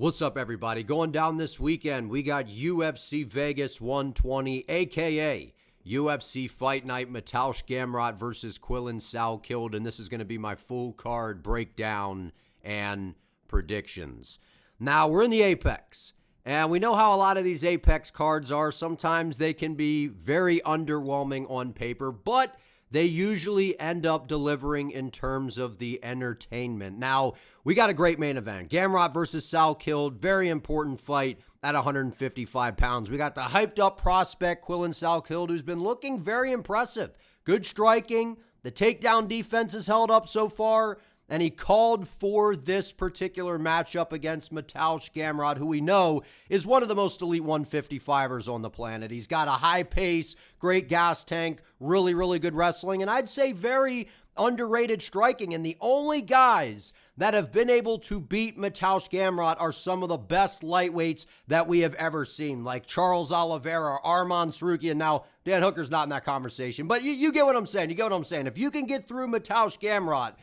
What's up, everybody? Going down this weekend, we got UFC Vegas 120, a.k.a. UFC Fight Night Mateusz Gamrot versus Quillan Salkilld, and this is going to be my full card breakdown and predictions. Now, we're in the Apex, and we know how a lot of these Apex cards are. Sometimes they can be very underwhelming on paper, but they usually end up delivering in terms of the entertainment. Now, we got a great main event. Gamrot versus Salkilld, very important fight at 155 pounds. We got the hyped up prospect, Quillan Salkilld, who's been looking very impressive. Good striking. The takedown defense has held up so far. And he called for this particular matchup against Mateusz Gamrot, who we know is one of the most elite 155ers on the planet. He's got a high pace, great gas tank, really, really good wrestling, and I'd say very underrated striking. And the only guys that have been able to beat Mateusz Gamrot are some of the best lightweights that we have ever seen, like Charles Oliveira, Arman Tsarukyan. Now, Dan Hooker's not in that conversation, but you get what I'm saying. You get what I'm saying. If you can get through Mateusz Gamrot,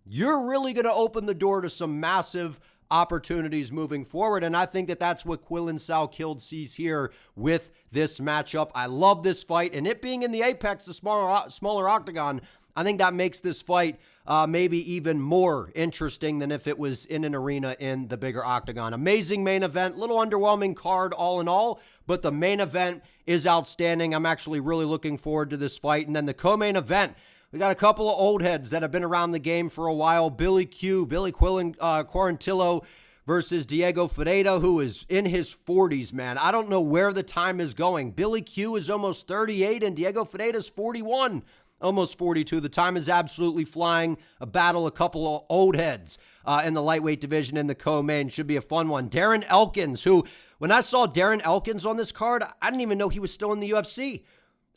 you're really going to open the door to some massive opportunities moving forward, and I think that that's what Quillan Salkilld sees here with this matchup. I love this fight, and it being in the Apex, the smaller octagon, I think that makes this fight maybe even more interesting than if it was in an arena in the bigger octagon. Amazing main event, little underwhelming card all in all, but the main event is outstanding. I'm actually really looking forward to this fight. And then the co-main event, we got a couple of old heads that have been around the game for a while. Billy Quillan Quarantillo versus Diego Ferreira, who is in his 40s, man. I don't know where the time is going. Billy Q is almost 38, and Diego Ferreira is 41, almost 42. The time is absolutely flying. A battle, a couple of old heads in the lightweight division in the co-main. Should be a fun one. Darren Elkins, who, when I saw Darren Elkins on this card, I didn't even know he was still in the UFC.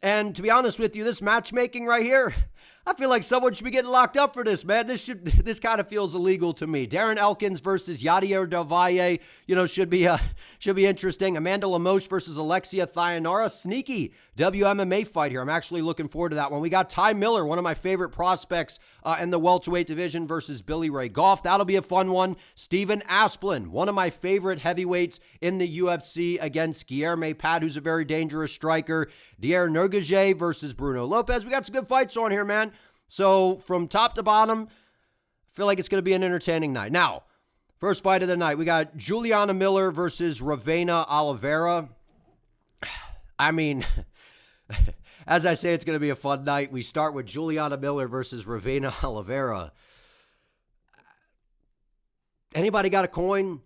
And to be honest with you, this matchmaking right here, I feel like someone should be getting locked up for this, man. This kind of feels illegal to me. Darren Elkins versus Valle, should be interesting. Amanda Lemos versus Alexia Thainara, sneaky WMMA fight here. I'm actually looking forward to that one. We got Ty Miller, one of my favorite prospects in the welterweight division, versus Billy Ray Goff. That'll be a fun one. Stephen Asplund, one of my favorite heavyweights in the UFC, against Guilherme, who's a very dangerous striker. Diyar Nurgozhay versus Bruno Lopes. We got some good fights on here, man. So from top to bottom, I feel like it's going to be an entertaining night. Now, first fight of the night, we got Juliana Miller versus Ravena Oliveira. I mean, as I say, it's going to be a fun night. We start with Juliana Miller versus Ravena Oliveira. Anybody got a coin?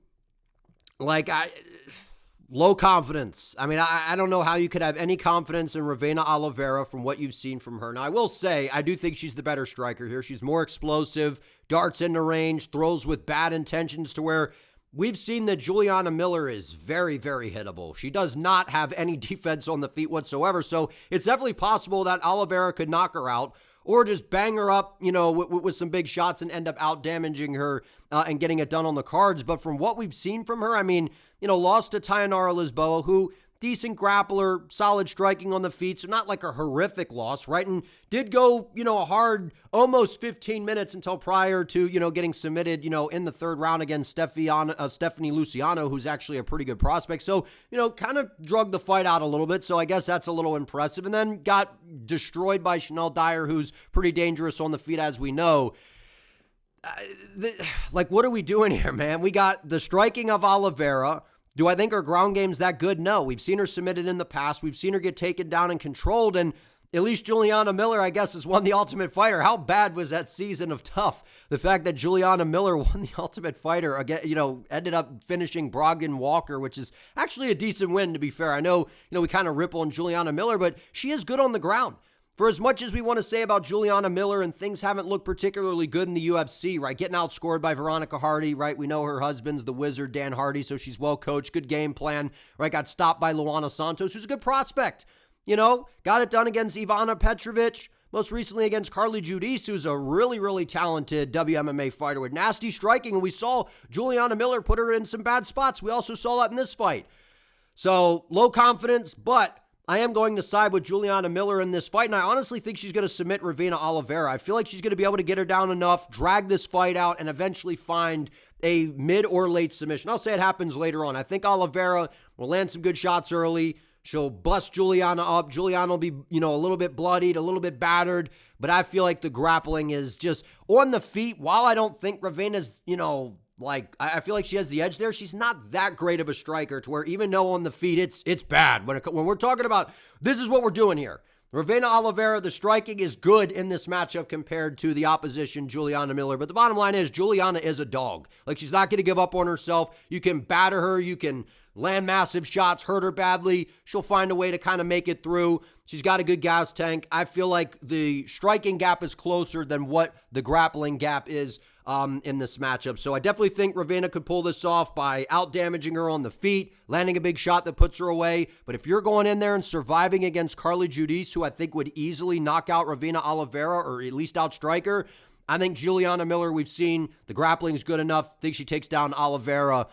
Low confidence. I mean, I don't know how you could have any confidence in Ravena Oliveira from what you've seen from her. Now, I will say, I do think she's the better striker here. She's more explosive, darts into range, throws with bad intentions, to where we've seen that Juliana Miller is very, very hittable. She does not have any defense on the feet whatsoever, so it's definitely possible that Oliveira could knock her out, or just bang her up, with some big shots and end up out-damaging her and getting it done on the cards. But from what we've seen from her, I mean, lost to Thainara Lisboa, who, decent grappler, solid striking on the feet, so not like a horrific loss, right? And did go, a hard almost 15 minutes until prior to, getting submitted, in the third round against Stephanie Luciano, who's actually a pretty good prospect. So, kind of drug the fight out a little bit, so I guess that's a little impressive. And then got destroyed by Diyar, who's pretty dangerous on the feet, as we know. What are we doing here, man? We got the striking of Oliveira. Do I think her ground game's that good? No. We've seen her submitted in the past. We've seen her get taken down and controlled, and at least Juliana Miller, I guess, has won the Ultimate Fighter. How bad was that season of Tough? The fact that Juliana Miller won the Ultimate Fighter, again, ended up finishing Brogdon Walker, which is actually a decent win, to be fair. I know, we kind of rip on Juliana Miller, but she is good on the ground. For as much as we want to say about Juliana Miller, and things haven't looked particularly good in the UFC, right? Getting outscored by Veronica Hardy, right? We know her husband's the wizard, Dan Hardy, so she's well coached, good game plan, right? Got stopped by Luana Santos, who's a good prospect. Got it done against Ivana Petrovic, most recently against Carly Giudice, who's a really, really talented WMMA fighter with nasty striking, and we saw Juliana Miller put her in some bad spots. We also saw that in this fight. So, low confidence, but I am going to side with Juliana Miller in this fight, and I honestly think she's going to submit Ravena Oliveira. I feel like she's going to be able to get her down enough, drag this fight out, and eventually find a mid or late submission. I'll say it happens later on. I think Oliveira will land some good shots early. She'll bust Juliana up. Juliana will be, a little bit bloodied, a little bit battered, but I feel like the grappling is just on the feet. While I don't think Ravena's, I feel like she has the edge there, she's not that great of a striker to where even though on the feet it's bad. When we're talking about, this is what we're doing here. Ravena Oliveira, the striking is good in this matchup compared to the opposition, Juliana Miller. But the bottom line is Juliana is a dog. Like, she's not going to give up on herself. You can batter her. You can land massive shots, hurt her badly. She'll find a way to kind of make it through. She's got a good gas tank. I feel like the striking gap is closer than what the grappling gap is in this matchup. So I definitely think Ravena could pull this off by out-damaging her on the feet, landing a big shot that puts her away. But if you're going in there and surviving against Carly Judice, who I think would easily knock out Ravena Oliveira or at least outstrike her, I think Juliana Miller, we've seen the grappling is good enough. I think she takes down Oliveira,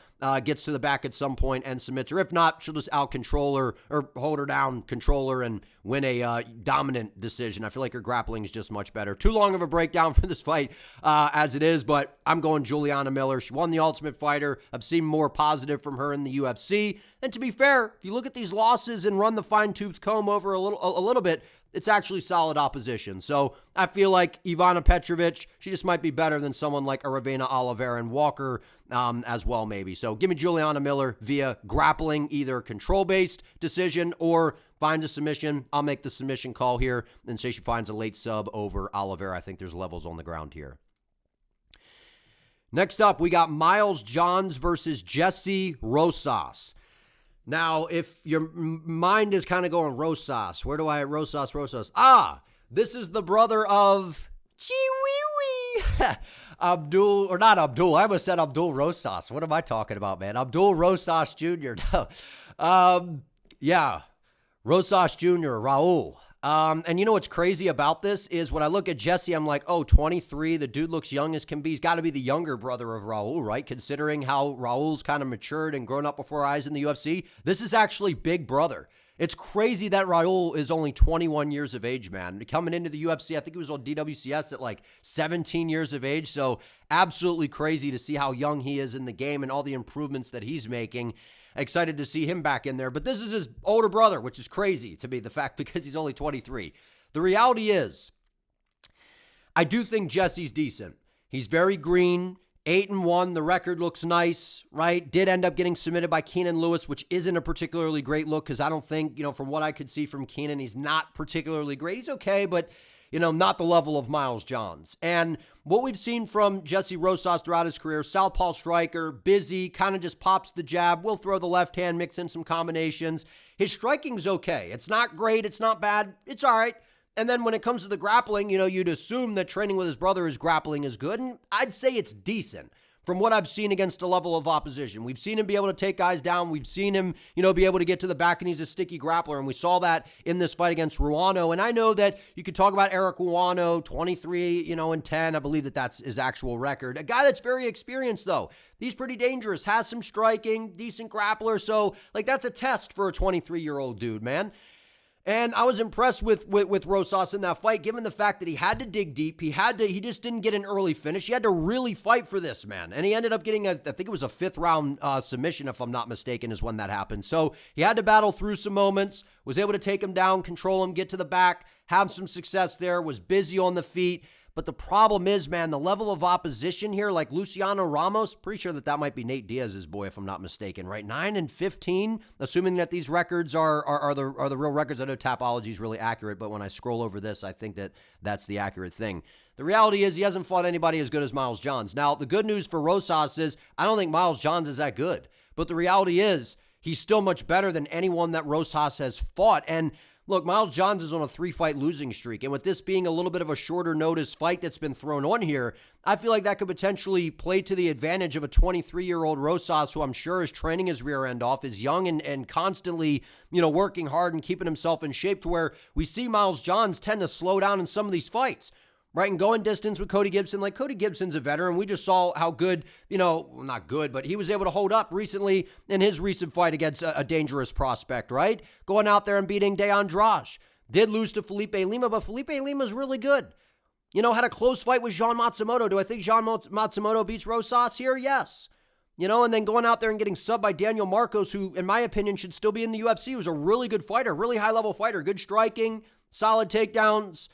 gets to the back at some point and submits her. If not, she'll just out-control her or hold her down, control her, and win a dominant decision. I feel like her grappling is just much better. Too long of a breakdown for this fight as it is, but I'm going Juliana Miller. She won the Ultimate Fighter. I've seen more positive from her in the UFC. And to be fair, if you look at these losses and run the fine-tooth comb over a little bit, it's actually solid opposition. So I feel like Ivana Petrovic, she just might be better than someone like a Ravena Oliveira and Walker as well, maybe. So give me Juliana Miller via grappling, either control-based decision or finds a submission. I'll make the submission call here and say she finds a late sub over Oliveira. I think there's levels on the ground here. Next up, we got Miles Johns versus Jessie Rosas. Now, if your mind is kind of going, Rosas, Rosas. This is the brother of Abdul, or not Abdul. I almost said Abdul Rosas. What am I talking about, man? Abdul Rosas Jr. No. Rosas Jr., Raul. And you know what's crazy about this is when I look at Jessie, I'm like, 23, the dude looks young as can be. He's got to be the younger brother of Raul, right? Considering how Raul's kind of matured and grown up before our eyes in the UFC. This is actually big brother. It's crazy that Raul is only 21 years of age, man. Coming into the UFC, I think he was on DWCS at like 17 years of age. So absolutely crazy to see how young he is in the game and all the improvements that he's making. Excited to see him back in there. But this is his older brother, which is crazy to me, the fact because he's only 23. The reality is, I do think Jessie's decent. He's very green, 8-1. The record looks nice, right? Did end up getting submitted by Keenan Lewis, which isn't a particularly great look because I don't think, from what I could see from Keenan, he's not particularly great. He's okay, but not the level of Miles Johns. And what we've seen from Jessie Rosas throughout his career, southpaw striker, busy, kind of just pops the jab, will throw the left hand, mix in some combinations. His striking's okay. It's not great. It's not bad. It's all right. And then when it comes to the grappling, you'd assume that training with his brother, his grappling is good. And I'd say it's decent from what I've seen against a level of opposition. We've seen him be able to take guys down. We've seen him, be able to get to the back, and he's a sticky grappler. And we saw that in this fight against Ruano. And I know that you could talk about Eric Ruano, 23, and 10. I believe that that's his actual record. A guy that's very experienced, though. He's pretty dangerous, has some striking, decent grappler. So, that's a test for a 23-year-old dude, man. And I was impressed with Rosas in that fight, given the fact that he had to dig deep. He just didn't get an early finish. He had to really fight for this, man. And he ended up getting I think it was a 5th round submission, if I'm not mistaken, is when that happened. So he had to battle through some moments, was able to take him down, control him, get to the back, have some success there, was busy on the feet. But the problem is, man, the level of opposition here, like Luciano Ramos, pretty sure that might be Nate Diaz's boy, if I'm not mistaken, right? 9-15, assuming that these records are the real records. I know Tapology is really accurate, but when I scroll over this, I think that that's the accurate thing. The reality is he hasn't fought anybody as good as Miles Johns. Now, the good news for Rosas is I don't think Miles Johns is that good. But the reality is he's still much better than anyone that Rosas has fought. And look, Miles Johns is on a 3-fight losing streak, and with this being a little bit of a shorter notice fight that's been thrown on here, I feel like that could potentially play to the advantage of a 23-year-old Rosas, who I'm sure is training his rear end off, is young and constantly, working hard and keeping himself in shape to where we see Miles Johns tend to slow down in some of these fights. Right, and going distance with Cody Gibson. Like, Cody Gibson's a veteran. We just saw how good, not good, but he was able to hold up recently in his recent fight against a dangerous prospect, right? Going out there and beating De Andrade. Did lose to Felipe Lima, but Felipe Lima's really good. Had a close fight with Jean Matsumoto. Do I think Jean Matsumoto beats Rosas here? Yes. And then going out there and getting subbed by Daniel Marcos, who, in my opinion, should still be in the UFC, who's a really good fighter, really high-level fighter, good striking, solid takedowns.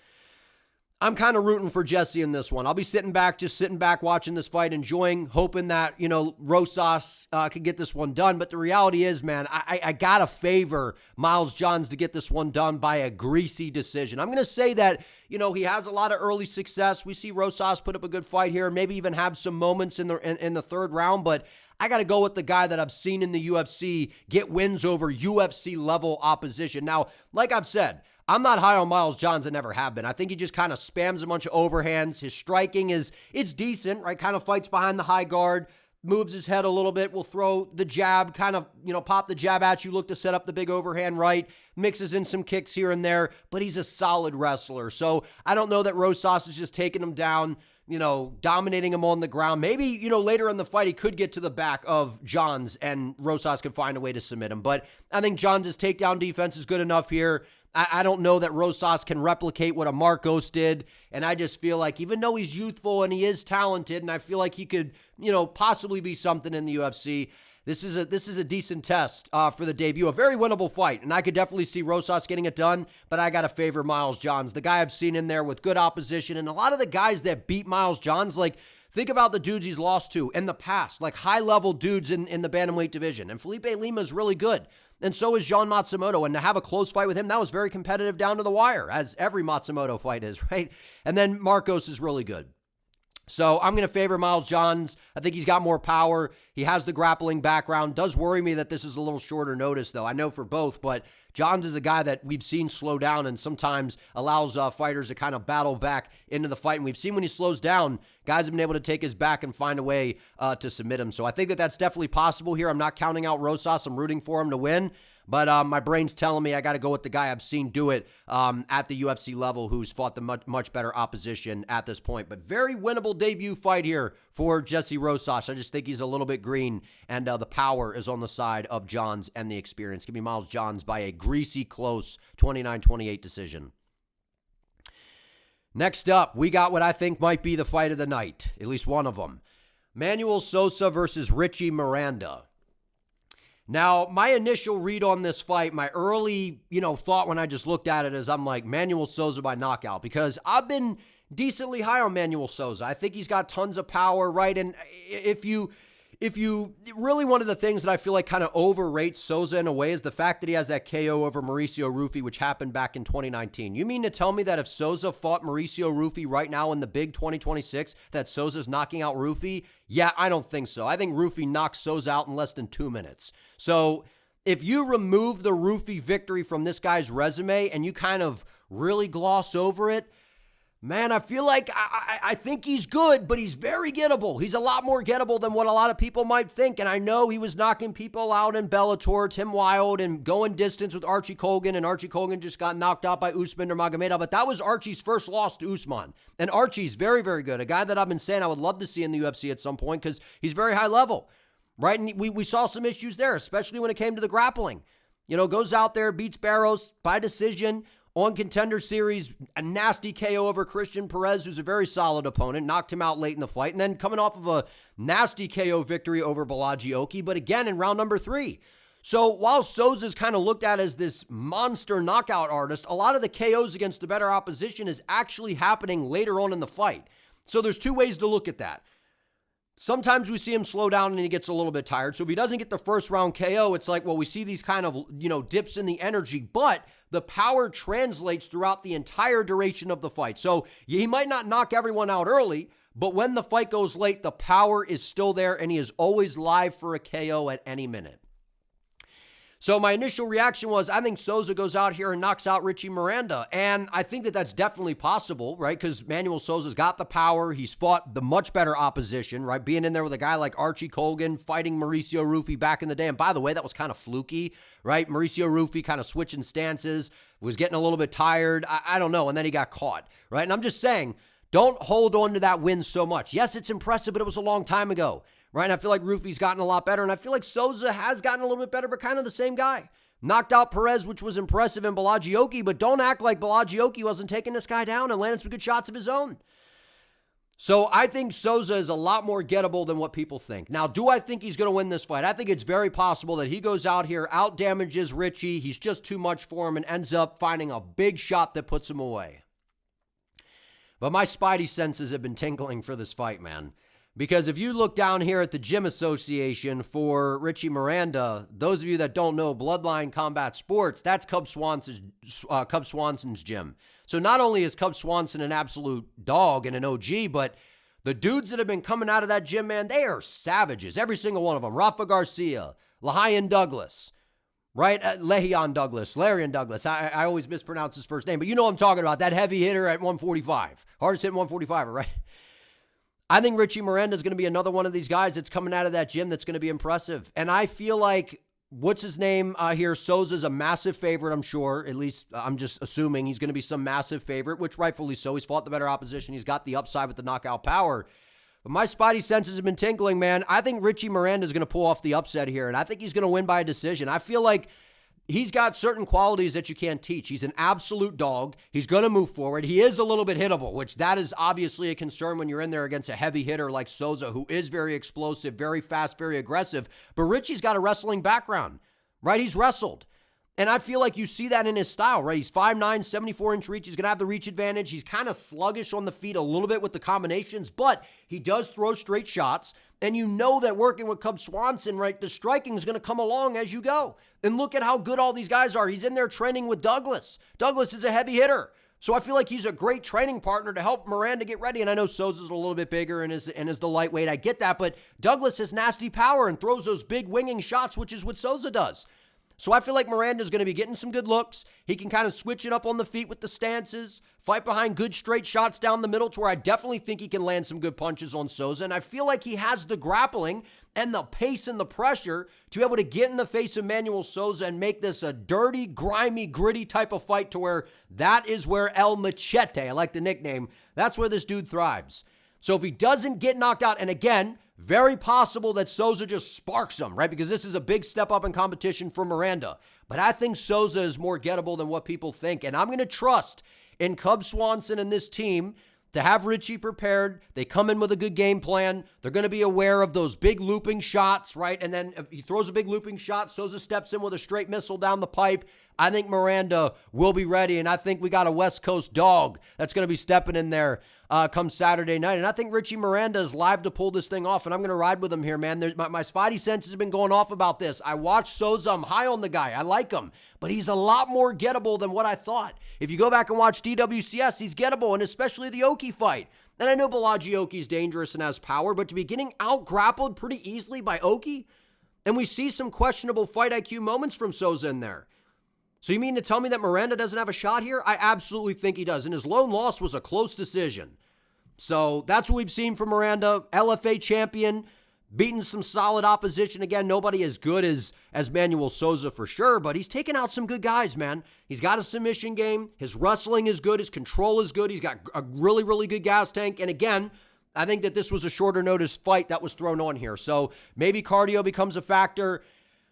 I'm kind of rooting for Jessie in this one. I'll be sitting back watching this fight, enjoying, hoping that, Rosas could get this one done. But the reality is, man, I got to favor Miles Johns to get this one done by a greasy decision. I'm going to say that, he has a lot of early success. We see Rosas put up a good fight here, maybe even have some moments in the third round. But I got to go with the guy that I've seen in the UFC get wins over UFC-level opposition. Now, like I've said, I'm not high on Miles Johns and never have been. I think he just kind of spams a bunch of overhands. His striking it's decent, right? Kind of fights behind the high guard, moves his head a little bit, will throw the jab, kind of, pop the jab at you, look to set up the big overhand right, mixes in some kicks here and there, but he's a solid wrestler. So I don't know that Rosas is just taking him down, dominating him on the ground. Maybe, later in the fight, he could get to the back of Johns and Rosas could find a way to submit him. But I think Johns' takedown defense is good enough here. I don't know that Rosas can replicate what a Marcos did, and I just feel like even though he's youthful and he is talented, and I feel like he could, possibly be something in the UFC, this is a decent test for the debut, a very winnable fight, and I could definitely see Rosas getting it done, but I got to favor Miles Johns, the guy I've seen in there with good opposition, and a lot of the guys that beat Miles Johns, like, think about the dudes he's lost to in the past, like high-level dudes in the bantamweight division, and Felipe Lima is really good. And so is Jean Matsumoto. And to have a close fight with him, that was very competitive down to the wire, as every Matsumoto fight is, right? And then Marcos is really good. So I'm going to favor Miles Johns. I think he's got more power. He has the grappling background. Does worry me that this is a little shorter notice, though. I know for both, but Johns is a guy that we've seen slow down and sometimes allows fighters to kind of battle back into the fight. And we've seen when he slows down, guys have been able to take his back and find a way to submit him. So I think that that's definitely possible here. I'm not counting out Rosas. I'm rooting for him to win. But my brain's telling me I got to go with the guy I've seen do it at the UFC level, who's fought the much better opposition at this point. But very winnable debut fight here for Jessie Rosas. I just think he's a little bit green, and the power is on the side of Johns and the experience. Give me Miles Johns by a greasy, close 29-28 decision. Next up, we got what I think might be the fight of the night, at least one of them. Manuel Sousa versus Richie Miranda. Now, my initial read on this fight, my early, thought when I just looked at it is I'm like, Manuel Sousa by knockout, because I've been decently high on Manuel Sousa. I think he's got tons of power, right? And if you really, one of the things that I feel like kind of overrates Sousa in a way is the fact that he has that KO over Mauricio Rufy, which happened back in 2019. You mean to tell me that if Sousa fought Mauricio Rufy right now in the big 2026, that Sousa's knocking out Rufy? Yeah, I don't think so. I think Rufy knocked Sousa out in less than 2 minutes. So if you remove the Rufy victory from this guy's resume and you kind of really gloss over it, man, I feel like I think he's good, but he's very gettable. He's a lot more gettable than what a lot of people might think. And I know he was knocking people out in Bellator, Tim Wilde, and going distance with Archie Colgan. And Archie Colgan just got knocked out by Usman Nurmagomedov. But that was Archie's first loss to Usman. And Archie's very, very good. A guy that I've been saying I would love to see in the UFC at some point because he's very high level, right? And we saw some issues there, especially when it came to the grappling. Goes out there, beats Barros by decision. On Contender Series, a nasty KO over Christian Perez, who's a very solid opponent, knocked him out late in the fight, and then coming off of a nasty KO victory over Balaji Oki, but again in round number 3. So while Sousa's kind of looked at as this monster knockout artist, a lot of the KOs against the better opposition is actually happening later on in the fight. So there's two ways to look at that. Sometimes we see him slow down and he gets a little bit tired. So if he doesn't get the first round KO, it's like, well, we see these kind of, dips in the energy, but the power translates throughout the entire duration of the fight. So he might not knock everyone out early, but when the fight goes late, the power is still there and he is always live for a KO at any minute. So my initial reaction was, I think Sousa goes out here and knocks out Richie Miranda. And I think that that's definitely possible, right? Because Manuel Sousa's got the power. He's fought the much better opposition, right? Being in there with a guy like Archie Colgan, fighting Mauricio Rufy back in the day. And by the way, that was kind of fluky, right? Mauricio Rufy kind of switching stances, was getting a little bit tired. I don't know. And then he got caught, right? And I'm just saying, don't hold on to that win so much. Yes, it's impressive, but it was a long time ago. Right, and I feel like Rufy's gotten a lot better, and I feel like Sousa has gotten a little bit better, but kind of the same guy. Knocked out Perez, which was impressive, in Bellagioki, but don't act like Bellagioki wasn't taking this guy down and landing some good shots of his own. So I think Sousa is a lot more gettable than what people think. Now, do I think he's going to win this fight? I think it's very possible that he goes out here, out damages Richie. He's just too much for him and ends up finding a big shot that puts him away. But my spidey senses have been tingling for this fight, man. Because if you look down here at the Gym Association for Richie Miranda, those of you that don't know Bloodline Combat Sports, that's Cub Swanson's gym. So not only is Cub Swanson an absolute dog and an OG, but the dudes that have been coming out of that gym, man, they are savages. Every single one of them. Rafa Garcia, Larian Douglas, right? Larian Douglas. I always mispronounce his first name, but you know what I'm talking about. That heavy hitter at 145. Hardest hitting 145, right? I think Richie Miranda is going to be another one of these guys that's coming out of that gym that's going to be impressive. And I feel like, what's his name here? Sousa's a massive favorite, I'm sure. At least I'm just assuming he's going to be some massive favorite, which rightfully so. He's fought the better opposition. He's got the upside with the knockout power. But my spidey senses have been tingling, man. I think Richie Miranda is going to pull off the upset here, and I think he's going to win by a decision. I feel like he's got certain qualities that you can't teach. He's an absolute dog. He's going to move forward. He is a little bit hittable, which that is obviously a concern when you're in there against a heavy hitter like Sousa, who is very explosive, very fast, very aggressive. But Richie's got a wrestling background, right? He's wrestled. And I feel like you see that in his style, right? He's 5'9", 74-inch reach. He's going to have the reach advantage. He's kind of sluggish on the feet a little bit with the combinations, but he does throw straight shots. And you know that working with Cub Swanson, right, the striking is going to come along as you go. And look at how good all these guys are. He's in there training with Douglas. Douglas is a heavy hitter. So I feel like he's a great training partner to help Miranda get ready. And I know Sousa's a little bit bigger and is the lightweight. I get that. But Douglas has nasty power and throws those big winging shots, which is what Sousa does. So I feel like Miranda's going to be getting some good looks. He can kind of switch it up on the feet with the stances, fight behind good straight shots down the middle to where I definitely think he can land some good punches on Sousa. And I feel like he has the grappling and the pace and the pressure to be able to get in the face of Manuel Sousa and make this a dirty, grimy, gritty type of fight to where that is where El Machete, I like the nickname, that's where this dude thrives. So if he doesn't get knocked out, and again, very possible that Sousa just sparks him, right? Because this is a big step up in competition for Miranda. But I think Sousa is more gettable than what people think. And I'm going to trust in Cub Swanson and this team to have Richie prepared. They come in with a good game plan. They're going to be aware of those big looping shots, right? And then if he throws a big looping shot, Sousa steps in with a straight missile down the pipe. I think Miranda will be ready, and I think we got a West Coast dog that's going to be stepping in there come Saturday night. And I think Richie Miranda is live to pull this thing off, and I'm going to ride with him here, man. My spidey senses have been going off about this. I watched Sousa. I'm high on the guy. I like him, but he's a lot more gettable than what I thought. If you go back and watch DWCS, he's gettable, and especially the Oki fight. And I know Bellagioki's dangerous and has power, but to be getting out-grappled pretty easily by Oki, and we see some questionable fight IQ moments from Sousa in there. So you mean to tell me that Miranda doesn't have a shot here? I absolutely think he does. And his lone loss was a close decision. So that's what we've seen from Miranda. LFA champion, beating some solid opposition. Again, nobody as good as Manuel Sousa for sure, but he's taken out some good guys, man. He's got a submission game. His wrestling is good. His control is good. He's got a really, really good gas tank. And again, I think that this was a shorter notice fight that was thrown on here. So maybe cardio becomes a factor.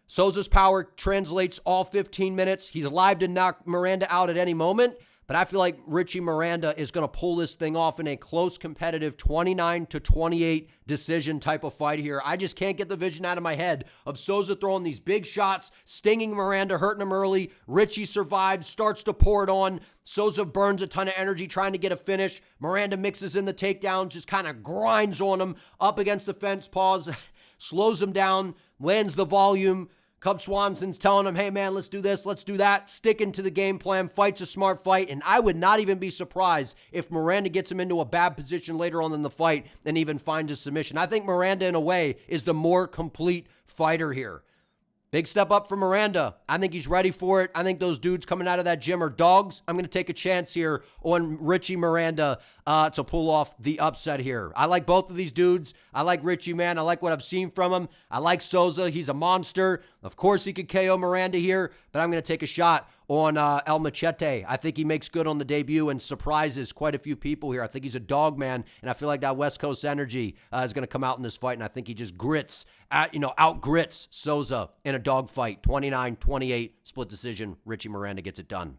Sousa's power translates all 15 minutes. He's alive to knock Miranda out at any moment, but I feel like Richie Miranda is going to pull this thing off in a close, competitive 29-28 decision type of fight here. I just can't get the vision out of my head of Sousa throwing these big shots, stinging Miranda, hurting him early. Richie survives, starts to pour it on. Sousa burns a ton of energy trying to get a finish. Miranda mixes in the takedowns, just kind of grinds on him up against the fence, pause, slows him down, lands the volume. Cub Swanson's telling him, hey, man, let's do this, let's do that, sticking to the game plan, fight's a smart fight, and I would not even be surprised if Miranda gets him into a bad position later on in the fight and even finds a submission. I think Miranda, in a way, is the more complete fighter here. Big step up for Miranda. I think he's ready for it. I think those dudes coming out of that gym are dogs. I'm going to take a chance here on Richie Miranda to pull off the upset here. I like both of these dudes. I like Richie, man. I like what I've seen from him. I like Sousa. He's a monster. Of course, he could KO Miranda here, but I'm going to take a shot on El Machete. I think he makes good on the debut and surprises quite a few people here. I think he's a dog man, and I feel like that West Coast energy is going to come out in this fight, and I think he just out-grits Sousa in a dog fight. 29-28, split decision. Richie Miranda gets it done.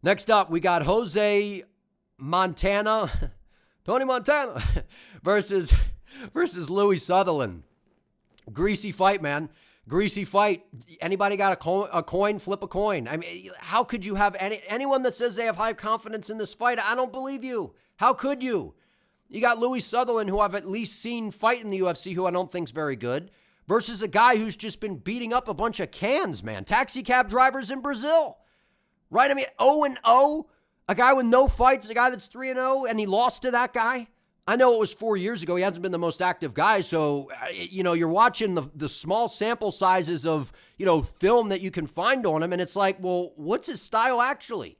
Next up, we got Tony Montana versus Louie Sutherland. Greasy fight, man. Greasy fight. Anybody got a coin? Flip a coin. I mean, how could you have anyone that says they have high confidence in this fight? I don't believe you. How could you? You got Louie Sutherland, who I've at least seen fight in the UFC, who I don't think's very good, versus a guy who's just been beating up a bunch of cans, man. Taxi cab drivers in Brazil. Right? I mean, 0-0. A guy with no fights, a guy that's 3-0, and he lost to that guy. I know it was 4 years ago. He hasn't been the most active guy. So, you're watching the small sample sizes of, film that you can find on him. And it's like, well, what's his style actually?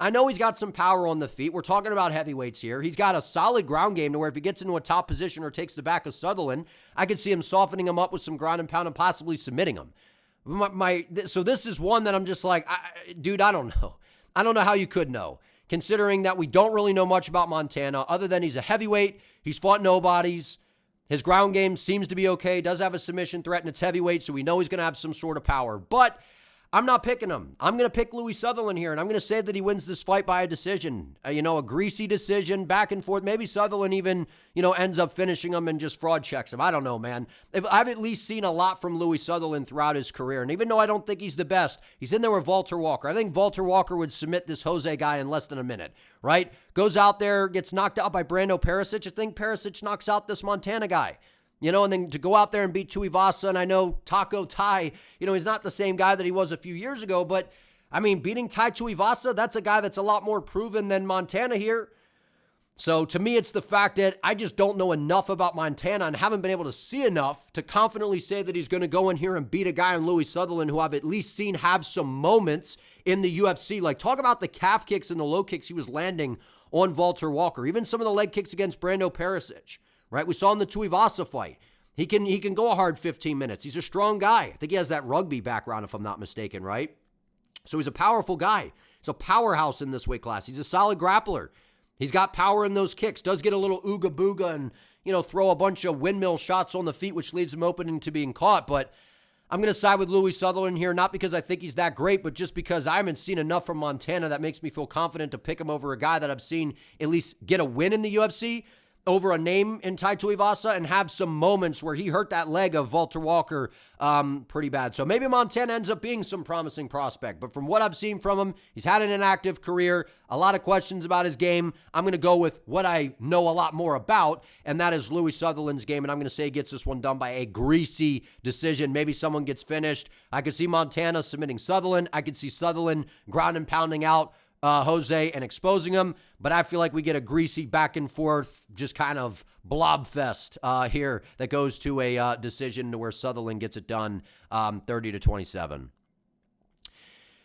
I know he's got some power on the feet. We're talking about heavyweights here. He's got a solid ground game to where if he gets into a top position or takes the back of Sutherland, I could see him softening him up with some ground and pound and possibly submitting him. So this is one that I'm just like, dude, I don't know. I don't know how you could know, considering that we don't really know much about Montana other than he's a heavyweight. He's fought nobodies. His ground game seems to be okay. Does have a submission threat, and it's heavyweight, so we know he's going to have some sort of power. But I'm not picking him. I'm going to pick Louie Sutherland here, and I'm going to say that he wins this fight by a decision. A greasy decision, back and forth. Maybe Sutherland even, ends up finishing him and just fraud checks him. I don't know, man. I've at least seen a lot from Louie Sutherland throughout his career, and even though I don't think he's the best, he's in there with Walter Walker. I think Walter Walker would submit this Jose guy in less than a minute, right? Goes out there, gets knocked out by Brando Perisic. I think Perisic knocks out this Montana guy. And then to go out there and beat Tuivasa, and I know Taco Tai, he's not the same guy that he was a few years ago, but, I mean, beating Tai Tuivasa, that's a guy that's a lot more proven than Montana here. So, to me, it's the fact that I just don't know enough about Montana and haven't been able to see enough to confidently say that he's going to go in here and beat a guy in Louie Sutherland who I've at least seen have some moments in the UFC. Like, talk about the calf kicks and the low kicks he was landing on Walter Walker, even some of the leg kicks against Brando Perisic. Right, we saw in the Tuivasa fight. He can go a hard 15 minutes. He's a strong guy. I think he has that rugby background, if I'm not mistaken, right? So he's a powerful guy. He's a powerhouse in this weight class. He's a solid grappler. He's got power in those kicks. Does get a little ooga booga and, throw a bunch of windmill shots on the feet, which leaves him open to being caught. But I'm going to side with Louie Sutherland here, not because I think he's that great, but just because I haven't seen enough from Montana that makes me feel confident to pick him over a guy that I've seen at least get a win in the UFC over a name in Tai Tuivasa and have some moments where he hurt that leg of Walter Walker pretty bad. So maybe Montana ends up being some promising prospect. But from what I've seen from him, he's had an inactive career, a lot of questions about his game. I'm going to go with what I know a lot more about, and that is Louie Sutherland's game. And I'm going to say he gets this one done by a greasy decision. Maybe someone gets finished. I could see Montana submitting Sutherland. I could see Sutherland ground and pounding out Jose and exposing him, but I feel like we get a greasy back and forth, just kind of blob fest here that goes to a decision to where Sutherland gets it done 30-27.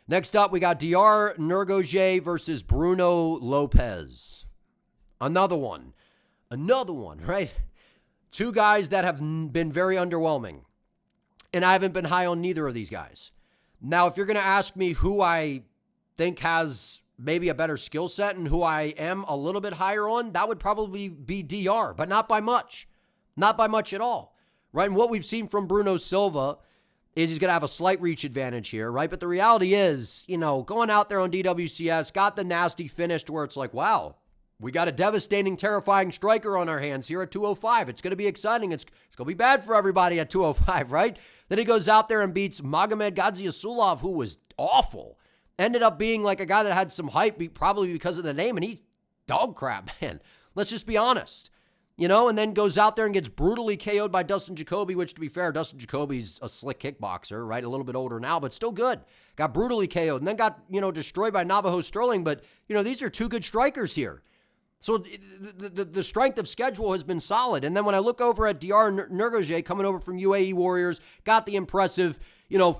Next up, we got Diyar Nurgozhay versus Bruno Lopes. Another one, right? Two guys that have been very underwhelming, and I haven't been high on neither of these guys. Now, if you're going to ask me who I think has maybe a better skill set and who I am a little bit higher on, that would probably be Diyar, but not by much. Not by much at all, right? And what we've seen from Bruno Silva is he's going to have a slight reach advantage here, right? But the reality is, going out there on DWCS, got the nasty finish to where it's like, wow, we got a devastating, terrifying striker on our hands here at 205. It's going to be exciting. It's going to be bad for everybody at 205, right? Then he goes out there and beats Magomed Gadzhiesulov, who was awful. Ended up being like a guy that had some hype, probably because of the name, and he's dog crap, man. Let's just be honest. And then goes out there and gets brutally KO'd by Dustin Jacoby, which, to be fair, Dustin Jacoby's a slick kickboxer, right? A little bit older now, but still good. Got brutally KO'd, and then got, destroyed by Navajo Sterling, but, these are two good strikers here. So the strength of schedule has been solid. And then when I look over at Diyar Nurgozhay coming over from UAE Warriors, got the impressive,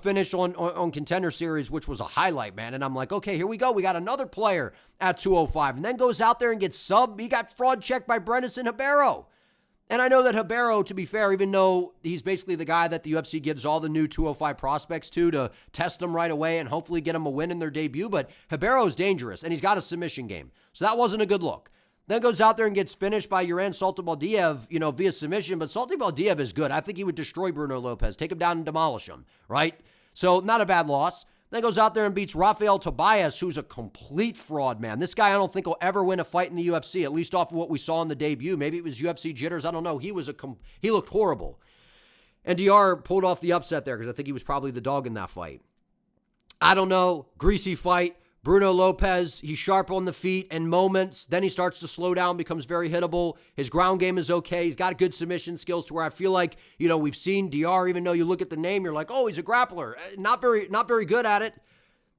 finish on Contender Series, which was a highlight, man. And I'm like, okay, here we go. We got another player at 205. And then goes out there and gets subbed. He got fraud checked by Brennison Ribeiro. And I know that Ribeiro, to be fair, even though he's basically the guy that the UFC gives all the new 205 prospects to test them right away and hopefully get them a win in their debut, but Ribeiro's dangerous, and he's got a submission game. So that wasn't a good look. Then goes out there and gets finished by Uran Saltibaldiev, via submission, but Saltibaldiev is good. I think he would destroy Bruno Lopes, take him down and demolish him, right? So not a bad loss. Then goes out there and beats Rafael Tobias, who's a complete fraud, man. This guy I don't think will ever win a fight in the UFC, at least off of what we saw in the debut. Maybe it was UFC jitters. I don't know. He looked horrible. And Diyar pulled off the upset there because I think he was probably the dog in that fight. I don't know. Greasy fight. Bruno Lopes, he's sharp on the feet in moments. Then he starts to slow down, becomes very hittable. His ground game is okay. He's got good submission skills to where I feel like, we've seen Diyar, even though you look at the name, you're like, oh, he's a grappler. Not very good at it.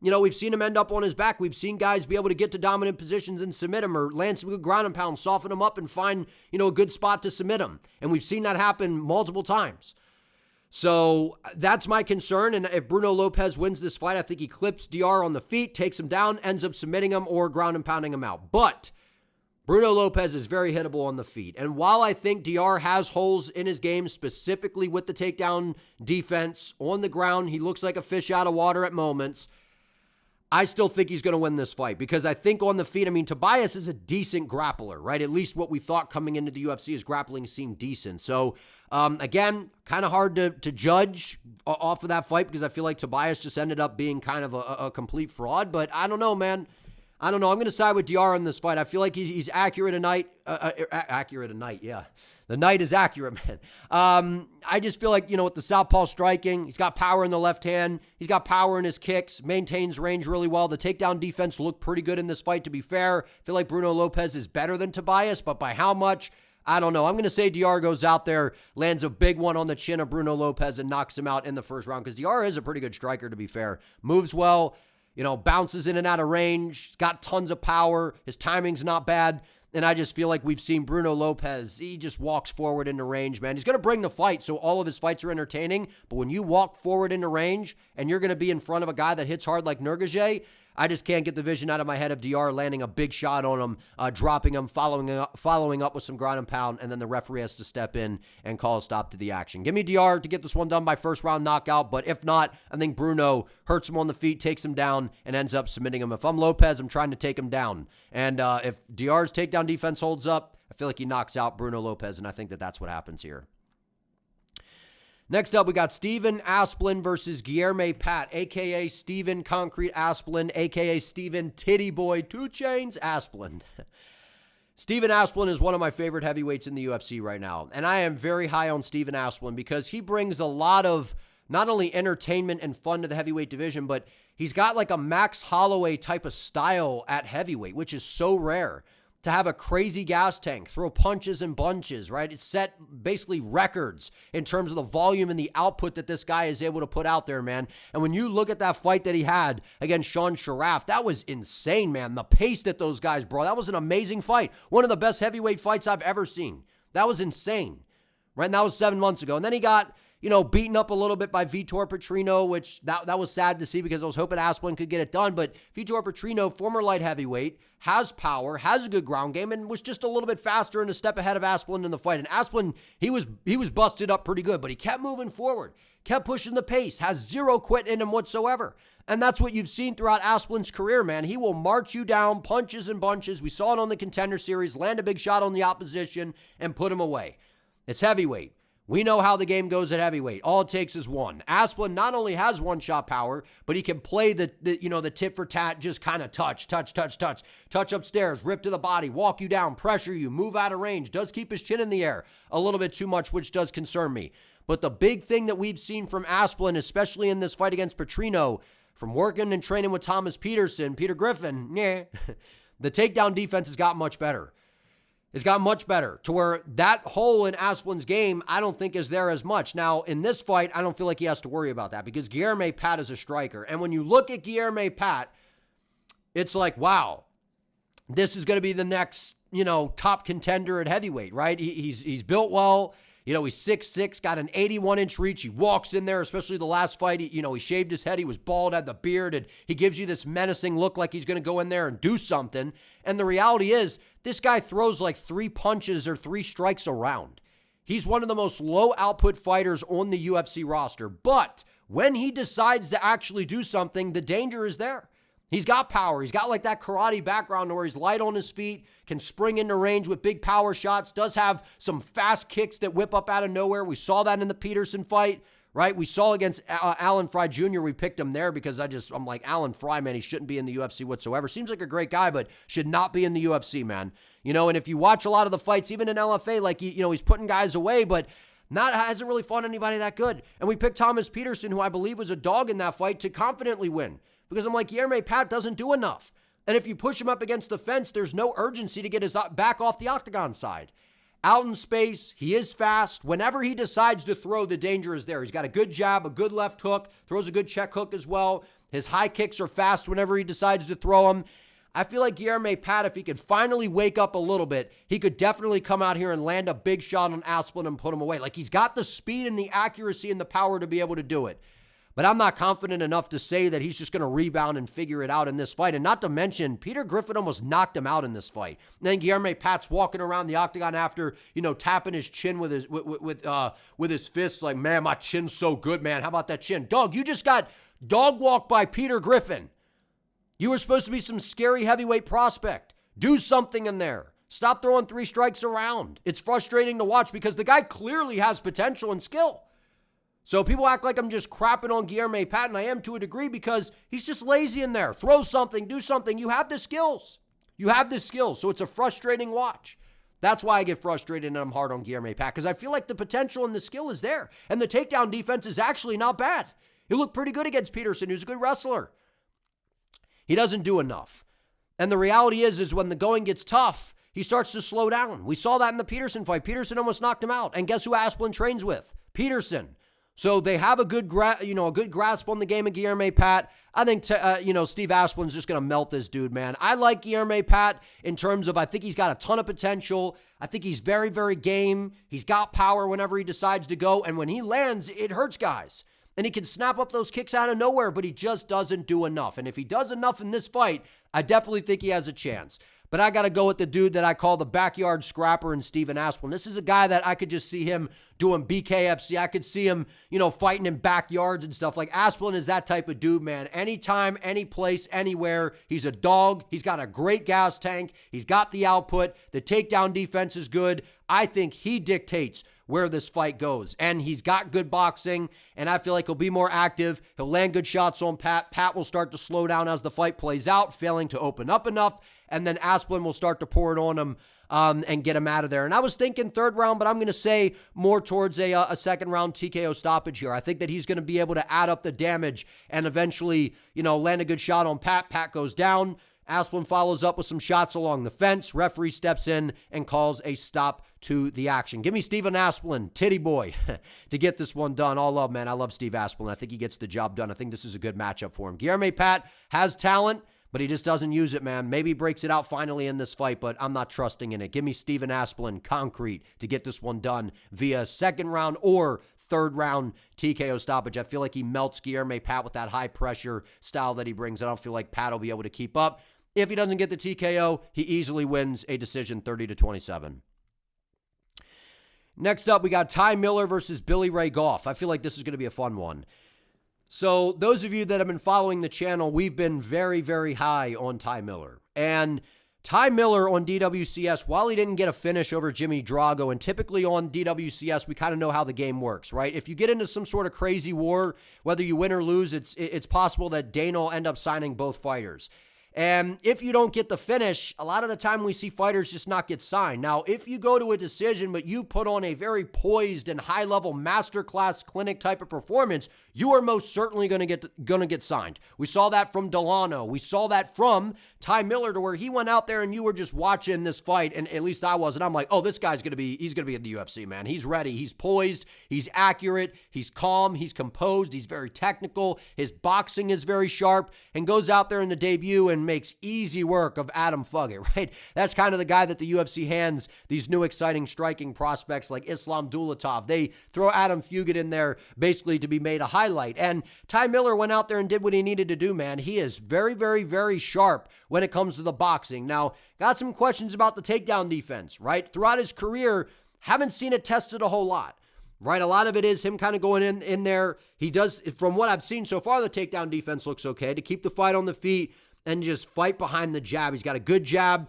We've seen him end up on his back. We've seen guys be able to get to dominant positions and submit him or land some good ground and pound, soften him up and find, a good spot to submit him. And we've seen that happen multiple times. So that's my concern, and if Bruno Lopes wins this fight, I think he clips Diyar on the feet, takes him down, ends up submitting him or ground and pounding him out. But Bruno Lopes is very hittable on the feet, and while I think Diyar has holes in his game, specifically with the takedown defense on the ground, he looks like a fish out of water at moments, I still think he's going to win this fight because I think on the feet, Tobias is a decent grappler, right? At least what we thought coming into the UFC, his grappling seemed decent. So, again, kind of hard to judge off of that fight because I feel like Tobias just ended up being kind of a complete fraud. But I don't know, man. I don't know. I'm going to side with Diyar in this fight. I feel like he's accurate tonight. Accurate tonight, yeah. The night is accurate, man. I just feel like, with the southpaw striking, he's got power in the left hand. He's got power in his kicks, maintains range really well. The takedown defense looked pretty good in this fight, to be fair. I feel like Bruno Lopes is better than Tobias, but by how much? I don't know. I'm going to say Diyar goes out there, lands a big one on the chin of Bruno Lopes and knocks him out in the first round because Diyar is a pretty good striker, to be fair. Moves well, bounces in and out of range. He's got tons of power. His timing's not bad. And I just feel like we've seen Bruno Lopes, he just walks forward into range, man. He's going to bring the fight, so all of his fights are entertaining. But when you walk forward into range and you're going to be in front of a guy that hits hard like Nurgozhay, I just can't get the vision out of my head of Diyar landing a big shot on him, dropping him, following up with some ground and pound, and then the referee has to step in and call a stop to the action. Give me Diyar to get this one done by first round knockout, but if not, I think Bruno hurts him on the feet, takes him down, and ends up submitting him. If I'm Lopes, I'm trying to take him down. And if Diyar's takedown defense holds up, I feel like he knocks out Bruno Lopes, and I think that that's what happens here. Next up, we got Steven Asplund versus Guilherme Pat, a.k.a. Steven Concrete Asplund, a.k.a. Steven Titty Boy 2 Chains Asplund. Steven Asplund is one of my favorite heavyweights in the UFC right now, and I am very high on Steven Asplund because he brings a lot of not only entertainment and fun to the heavyweight division, but he's got like a Max Holloway type of style at heavyweight, which is so rare. To have a crazy gas tank, throw punches and bunches, right? It's set basically records in terms of the volume and the output that this guy is able to put out there, man. And when you look at that fight that he had against Sean Sharaf, that was insane, man. The pace that those guys brought, that was an amazing fight. One of the best heavyweight fights I've ever seen. That was insane, right? And that was 7 months ago. And then he got, beaten up a little bit by Vitor Petrino, which that was sad to see because I was hoping Asplund could get it done. But Vitor Petrino, former light heavyweight, has power, has a good ground game, and was just a little bit faster and a step ahead of Asplund in the fight. And Asplund, he was busted up pretty good, but he kept moving forward, kept pushing the pace, has zero quit in him whatsoever. And that's what you've seen throughout Asplund's career, man. He will march you down, punches and bunches. We saw it on the Contender Series, land a big shot on the opposition, and put him away. It's heavyweight. We know how the game goes at heavyweight. All it takes is one. Asplund not only has one-shot power, but he can play the tit for tat, just kind of touch upstairs, rip to the body, walk you down, pressure you, move out of range, does keep his chin in the air a little bit too much, which does concern me. But the big thing that we've seen from Asplund, especially in this fight against Petrino, from working and training with Thomas Peterson, Peter Griffin, the takedown defense has got much better. It's got much better to where that hole in Asplund's game, I don't think is there as much. Now, in this fight, I don't feel like he has to worry about that because Guilherme Pat is a striker. And when you look at Guilherme Pat, it's like, wow, this is going to be the next, top contender at heavyweight, right? He's built well. He's 6'6", got an 81-inch reach. He walks in there, especially the last fight. He shaved his head. He was bald, had the beard, and he gives you this menacing look like he's going to go in there and do something. And the reality is, this guy throws like 3 punches or 3 strikes around. He's one of the most low output fighters on the UFC roster. But when he decides to actually do something, the danger is there. He's got power. He's got like that karate background where he's light on his feet, can spring into range with big power shots, does have some fast kicks that whip up out of nowhere. We saw that in the Peterson fight, right? We saw against Alan Fry Jr. We picked him there because I'm like, Alan Fry, man, he shouldn't be in the UFC whatsoever. Seems like a great guy, but should not be in the UFC, man. You know, and if you watch a lot of the fights, even in LFA, like, he's putting guys away, but hasn't really fought anybody that good. And we picked Thomas Peterson, who I believe was a dog in that fight, to confidently win. Because I'm like, Guilherme Pat doesn't do enough. And if you push him up against the fence, there's no urgency to get his back off the octagon side. Out in space, he is fast. Whenever he decides to throw, the danger is there. He's got a good jab, a good left hook, throws a good check hook as well. His high kicks are fast whenever he decides to throw them. I feel like Guilherme Pat, if he could finally wake up a little bit, he could definitely come out here and land a big shot on Asplund and put him away. Like, he's got the speed and the accuracy and the power to be able to do it. But I'm not confident enough to say that he's just going to rebound and figure it out in this fight. And not to mention, Peter Griffin almost knocked him out in this fight. And then Guilherme Pat's walking around the octagon after, tapping his chin with his fists, like, man, my chin's so good, man. How about that chin? Dog, you just got dog walked by Peter Griffin. You were supposed to be some scary heavyweight prospect. Do something in there. Stop throwing 3 strikes around. It's frustrating to watch because the guy clearly has potential and skill. So people act like I'm just crapping on Guilherme Pat, and I am to a degree because he's just lazy in there. Throw something, do something. You have the skills. So it's a frustrating watch. That's why I get frustrated and I'm hard on Guilherme Pat, because I feel like the potential and the skill is there. And the takedown defense is actually not bad. He looked pretty good against Peterson, who's a good wrestler. He doesn't do enough. And the reality is when the going gets tough, he starts to slow down. We saw that in the Peterson fight. Peterson almost knocked him out. And guess who Asplund trains with? Peterson. So they have a good grasp on the game of Guilherme Pat. I think, Steve Asplund's just going to melt this dude, man. I like Guilherme Pat in terms of I think he's got a ton of potential. I think he's very, very game. He's got power whenever he decides to go. And when he lands, it hurts guys. And he can snap up those kicks out of nowhere, but he just doesn't do enough. And if he does enough in this fight, I definitely think he has a chance. But I got to go with the dude that I call the backyard scrapper in Steven Asplund. This is a guy that I could just see him doing BKFC. I could see him, fighting in backyards and stuff. Like, Asplund is that type of dude, man. Anytime, any place, anywhere. He's a dog. He's got a great gas tank. He's got the output. The takedown defense is good. I think he dictates where this fight goes. And he's got good boxing, and I feel like he'll be more active. He'll land good shots on Pat. Pat will start to slow down as the fight plays out, failing to open up enough, and then Asplund will start to pour it on him and get him out of there. And I was thinking third round, but I'm going to say more towards a second round TKO stoppage here. I think that he's going to be able to add up the damage and eventually, land a good shot on Pat. Pat goes down. Asplund follows up with some shots along the fence. Referee steps in and calls a stop to the action. Give me Steven Asplund, titty boy, to get this one done. All love, man. I love Steve Asplund. I think he gets the job done. I think this is a good matchup for him. Guilherme Pat has talent, but he just doesn't use it, man. Maybe he breaks it out finally in this fight, but I'm not trusting in it. Give me Steven Asplund, concrete, to get this one done via second round or third round TKO stoppage. I feel like he melts Guilherme Pat with that high pressure style that he brings. I don't feel like Pat will be able to keep up. If he doesn't get the TKO, he easily wins a decision 30-27. Next up, we got Ty Miller versus Billy Ray Goff. I feel like this is going to be a fun one. So those of you that have been following the channel, we've been very, very high on Ty Miller. And Ty Miller on DWCS, while he didn't get a finish over Jimmy Drago, and typically on DWCS, we kind of know how the game works, right? If you get into some sort of crazy war, whether you win or lose, it's possible that Dana will end up signing both fighters. And if you don't get the finish, a lot of the time we see fighters just not get signed. Now, if you go to a decision, but you put on a very poised and high-level masterclass clinic type of performance, you are most certainly going to get signed. We saw that from Delano. We saw that from Ty Miller, to where he went out there and you were just watching this fight, and at least I was, and I'm like, oh, this guy's he's going to be in the UFC, man. He's ready. He's poised. He's accurate. He's calm. He's composed. He's very technical. His boxing is very sharp, and goes out there in the debut and makes easy work of Adam Fugitt, right? That's kind of the guy that the UFC hands these new exciting striking prospects like Islam Dulatov. They throw Adam Fugitt in there basically to be made a highlight. And Ty Miller went out there and did what he needed to do, man. He is very, very, very sharp when it comes to the boxing. Now, got some questions about the takedown defense, right? Throughout his career, Haven't seen it tested a whole lot, right? A lot of it is him kind of going in there. He does, from what I've seen so far, the takedown defense looks okay to keep the fight on the feet and just fight behind the jab. He's got a good jab,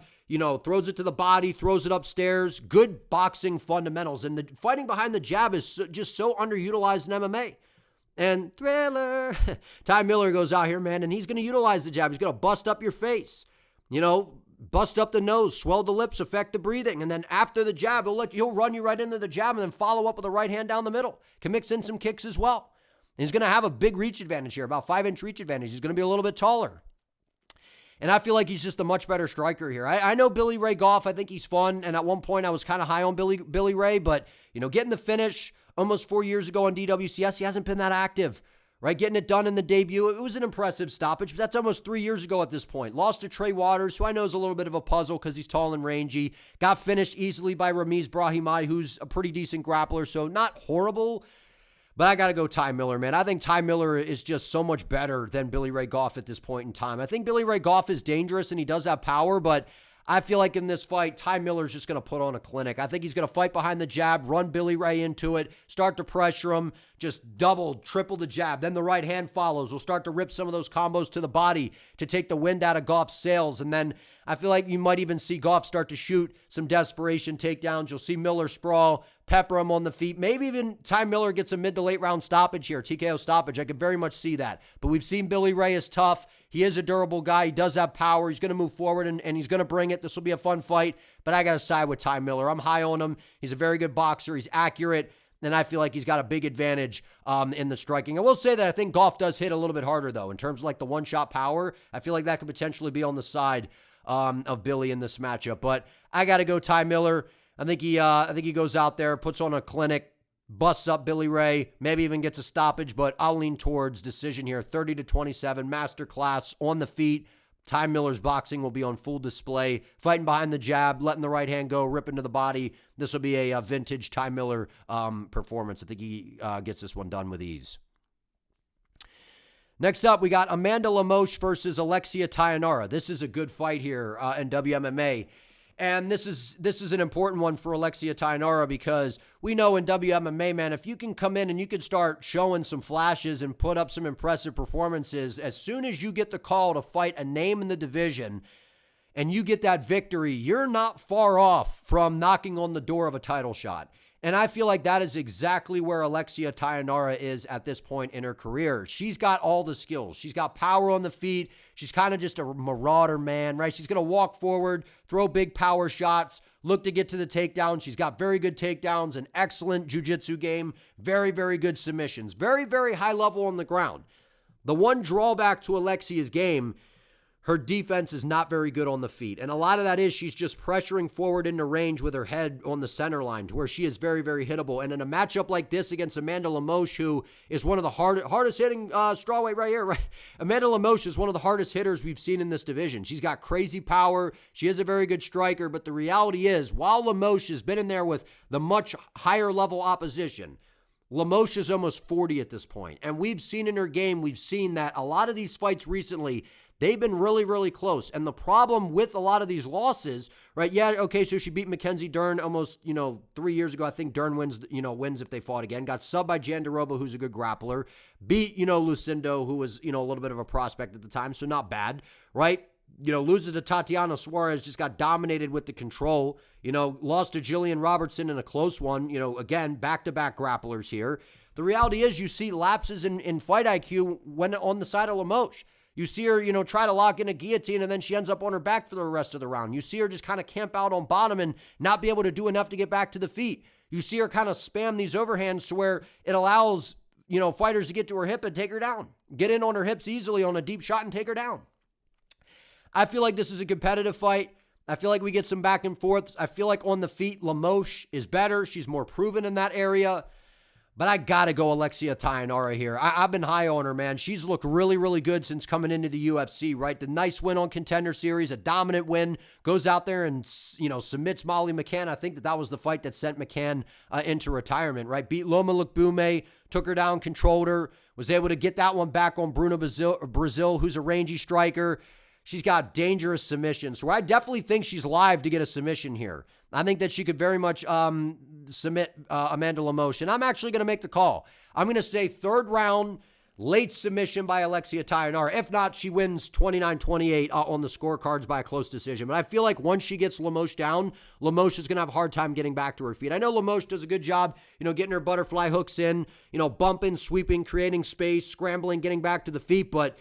throws it to the body, throws it upstairs, good boxing fundamentals. And the fighting behind the jab is just so underutilized in MMA. And Thriller, Ty Miller goes out here, man, and he's going to utilize the jab. He's going to bust up your face, bust up the nose, swell the lips, affect the breathing. And then after the jab, he'll run you right into the jab and then follow up with a right hand down the middle. Can mix in some kicks as well. And he's going to have a big reach advantage here, about 5-inch reach advantage. He's going to be a little bit taller. And I feel like he's just a much better striker here. I know Billy Ray Goff. I think he's fun. And at one point, I was kind of high on Billy Ray. But, getting the finish almost 4 years ago on DWCS, he hasn't been that active, right? Getting it done in the debut. It was an impressive stoppage. But that's almost 3 years ago at this point. Lost to Trey Waters, who I know is a little bit of a puzzle because he's tall and rangy. Got finished easily by Ramiz Brahimaj, who's a pretty decent grappler. So not horrible. But I got to go Ty Miller, man. I think Ty Miller is just so much better than Billy Ray Goff at this point in time. I think Billy Ray Goff is dangerous and he does have power, but I feel like in this fight, Ty Miller's just going to put on a clinic. I think he's going to fight behind the jab, run Billy Ray into it, start to pressure him, just double, triple the jab. Then the right hand follows. We'll start to rip some of those combos to the body to take the wind out of Goff's sails. And then I feel like you might even see Goff start to shoot some desperation takedowns. You'll see Miller sprawl, pepper him on the feet. Maybe even Ty Miller gets a mid to late round stoppage here, TKO stoppage. I could very much see that. But we've seen Billy Ray is tough. He is a durable guy. He does have power. He's going to move forward, and he's going to bring it. This will be a fun fight, but I got to side with Ty Miller. I'm high on him. He's a very good boxer. He's accurate, and I feel like he's got a big advantage in the striking. I will say that I think Goff does hit a little bit harder, though, in terms of like the one-shot power. I feel like that could potentially be on the side of Billy in this matchup, but I got to go Ty Miller. I think he goes out there, puts on a clinic, busts up Billy Ray, maybe even gets a stoppage, but I'll lean towards decision here. 30-27, masterclass on the feet. Ty Miller's boxing will be on full display, fighting behind the jab, letting the right hand go, ripping to the body. This will be a vintage Ty Miller performance. I think he gets this one done with ease. Next up, we got Amanda Lemos versus Alexia Thainara. This is a good fight here in WMMA. And this is an important one for Alexia Thainara because we know in WMMA, man, if you can come in and you can start showing some flashes and put up some impressive performances, as soon as you get the call to fight a name in the division and you get that victory, you're not far off from knocking on the door of a title shot. And I feel like that is exactly where Alexia Thainara is at this point in her career. She's got all the skills. She's got power on the feet. She's kind of just a marauder, man, right? She's going to walk forward, throw big power shots, look to get to the takedown. She's got very good takedowns, an excellent jiu-jitsu game, very, very good submissions, very, very high level on the ground. The one drawback to Alexia's game, her defense is not very good on the feet. And a lot of that is she's just pressuring forward into range with her head on the center line to where she is very, very hittable. And in a matchup like this against Amanda Lemos, who is one of the hardest hitting strawweight right here, right? Amanda Lemos is one of the hardest hitters we've seen in this division. She's got crazy power. She is a very good striker. But the reality is, while Lemos has been in there with the much higher level opposition, Lemos is almost 40 at this point. And we've seen in her game, we've seen that a lot of these fights recently, they've been really, really close. And the problem with a lot of these losses, right? Yeah, okay, so she beat Mackenzie Dern almost, 3 years ago. I think Dern wins if they fought again. Got subbed by Jandiroba, who's a good grappler. Beat, Lucindo, who was, a little bit of a prospect at the time, so not bad, right? Loses to Tatiana Suarez, just got dominated with the control. Lost to Jillian Robertson in a close one. Again, back-to-back grapplers here. The reality is you see lapses in fight IQ when on the side of Lemos. You see her, try to lock in a guillotine, and then she ends up on her back for the rest of the round. You see her just kind of camp out on bottom and not be able to do enough to get back to the feet. You see her kind of spam these overhands to where it allows, fighters to get to her hip and take her down. Get in on her hips easily on a deep shot and take her down. I feel like this is a competitive fight. I feel like we get some back and forth. I feel like on the feet, Lemos is better. She's more proven in that area. But I got to go Alexia Thainara here. I've been high on her, man. She's looked really, really good since coming into the UFC, right? The nice win on Contender Series, a dominant win, goes out there and, submits Molly McCann. I think that was the fight that sent McCann into retirement, right? Beat Loma Lukbume, took her down, controlled her, was able to get that one back on Bruno Brazil, who's a rangy striker. she's got dangerous submissions. So I definitely think she's live to get a submission here. I think that she could very much submit Amanda Lemos. And I'm actually going to make the call. I'm going to say third round, late submission by Alexia Thainara. If not, she wins 29-28 on the scorecards by a close decision. But I feel like once she gets Lemos down, Lemos is going to have a hard time getting back to her feet. I know Lemos does a good job, getting her butterfly hooks in, bumping, sweeping, creating space, scrambling, getting back to the feet. But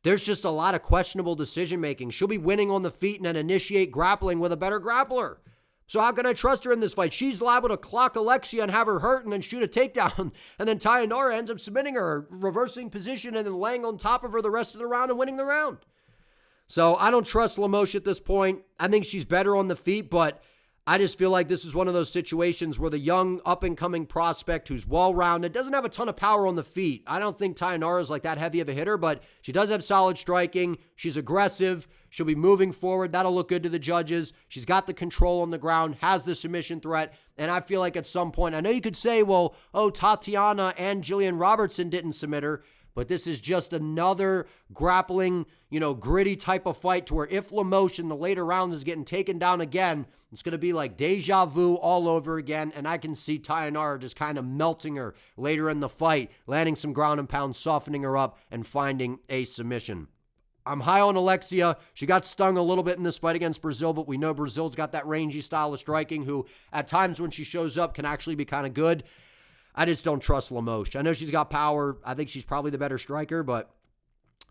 there's just a lot of questionable decision-making. She'll be winning on the feet and then initiate grappling with a better grappler. So how can I trust her in this fight? She's liable to clock Alexia and have her hurt and then shoot a takedown. And then Thainara ends up submitting her, reversing position, and then laying on top of her the rest of the round and winning the round. So I don't trust Lemos at this point. I think she's better on the feet, but I just feel like this is one of those situations where the young up-and-coming prospect who's well-rounded, doesn't have a ton of power on the feet. I don't think Thainara is like that heavy of a hitter, but she does have solid striking. She's aggressive. She'll be moving forward. That'll look good to the judges. She's got the control on the ground, has the submission threat, and I feel like at some point, I know you could say, well, Tatiana and Jillian Robertson didn't submit her, but this is just another grappling, gritty type of fight to where if Lemos in the later rounds is getting taken down again, it's going to be like deja vu all over again, and I can see Thainara just kind of melting her later in the fight, landing some ground and pound, softening her up, and finding a submission. I'm high on Alexia. She got stung a little bit in this fight against Brazil, but we know Brazil's got that rangy style of striking who at times when she shows up can actually be kind of good. I just don't trust Lemos. I know she's got power. I think she's probably the better striker, but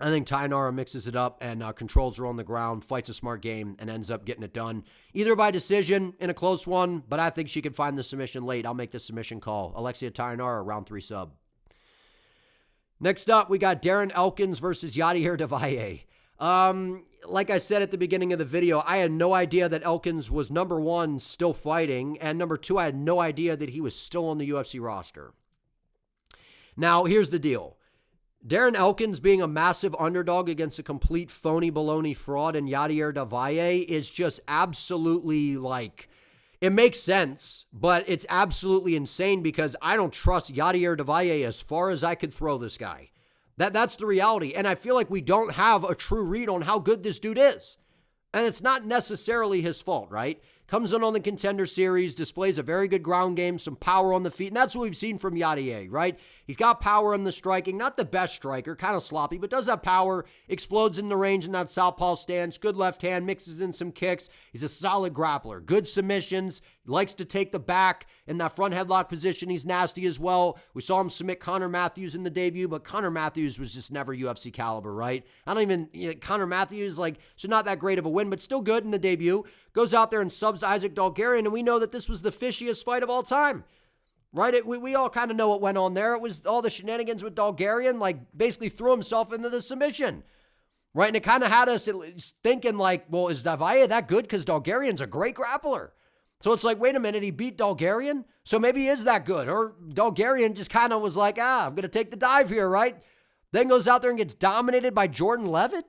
I think Thainara mixes it up and controls her on the ground, fights a smart game, and ends up getting it done. Either by decision in a close one, but I think she could find the submission late. I'll make the submission call. Alexia Thainara, round 3 sub. Next up, we got Darren Elkins versus Vadier de Valle. Like I said at the beginning of the video, I had no idea that Elkins was, number one, still fighting, and number two, I had no idea that he was still on the UFC roster. Now, here's the deal. Darren Elkins being a massive underdog against a complete phony baloney fraud in Vadier de Valle is just absolutely it makes sense, but it's absolutely insane because I don't trust Vadier de Valle as far as I could throw this guy. That's the reality. And I feel like we don't have a true read on how good this dude is. And it's not necessarily his fault, right? Comes in on the Contender Series, displays a very good ground game, some power on the feet, and that's what we've seen from Vadier, right? He's got power in the striking, not the best striker, kind of sloppy, but does have power, explodes in the range in that southpaw stance, good left hand, mixes in some kicks. He's a solid grappler, good submissions, likes to take the back in that front headlock position. He's nasty as well. We saw him submit Connor Matthews in the debut, but Connor Matthews was just never UFC caliber, right? Connor Matthews, so not that great of a win, but still good in the debut. Goes out there and subs Isaac Dalgarian, and we know that this was the fishiest fight of all time, right? We all kind of know what went on there. It was all the shenanigans with Dalgarian, basically threw himself into the submission, right? And it kind of had us thinking well, is Valle that good? Because Dalgarian's a great grappler. So it's wait a minute, he beat Dalgarian? So maybe he is that good. Or Dalgarian just kind of was I'm going to take the dive here, right? Then goes out there and gets dominated by Jordan Levitt.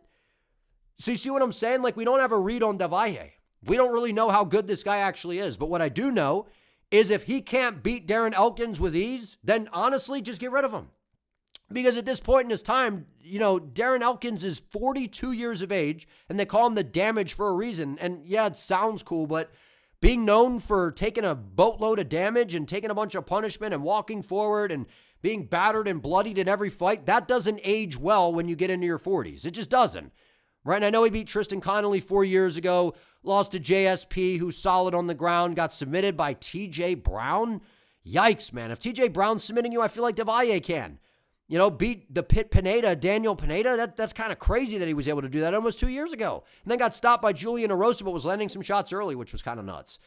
So you see what I'm saying? We don't have a read on Valle. We don't really know how good this guy actually is. But what I do know is if he can't beat Darren Elkins with ease, then honestly, just get rid of him. Because at this point in his time, Darren Elkins is 42 years of age, and they call him the Damage for a reason. And yeah, it sounds cool, but being known for taking a boatload of damage and taking a bunch of punishment and walking forward and being battered and bloodied in every fight, that doesn't age well when you get into your 40s. It just doesn't. Right? And I know he beat Tristan Connolly 4 years ago, lost to JSP, who's solid on the ground, got submitted by TJ Brown. Yikes, man. If TJ Brown's submitting you, I feel like Valle can. Beat the Daniel Pineda. That's kind of crazy that he was able to do that almost 2 years ago. And then got stopped by Juliana, but was landing some shots early, which was kind of nuts.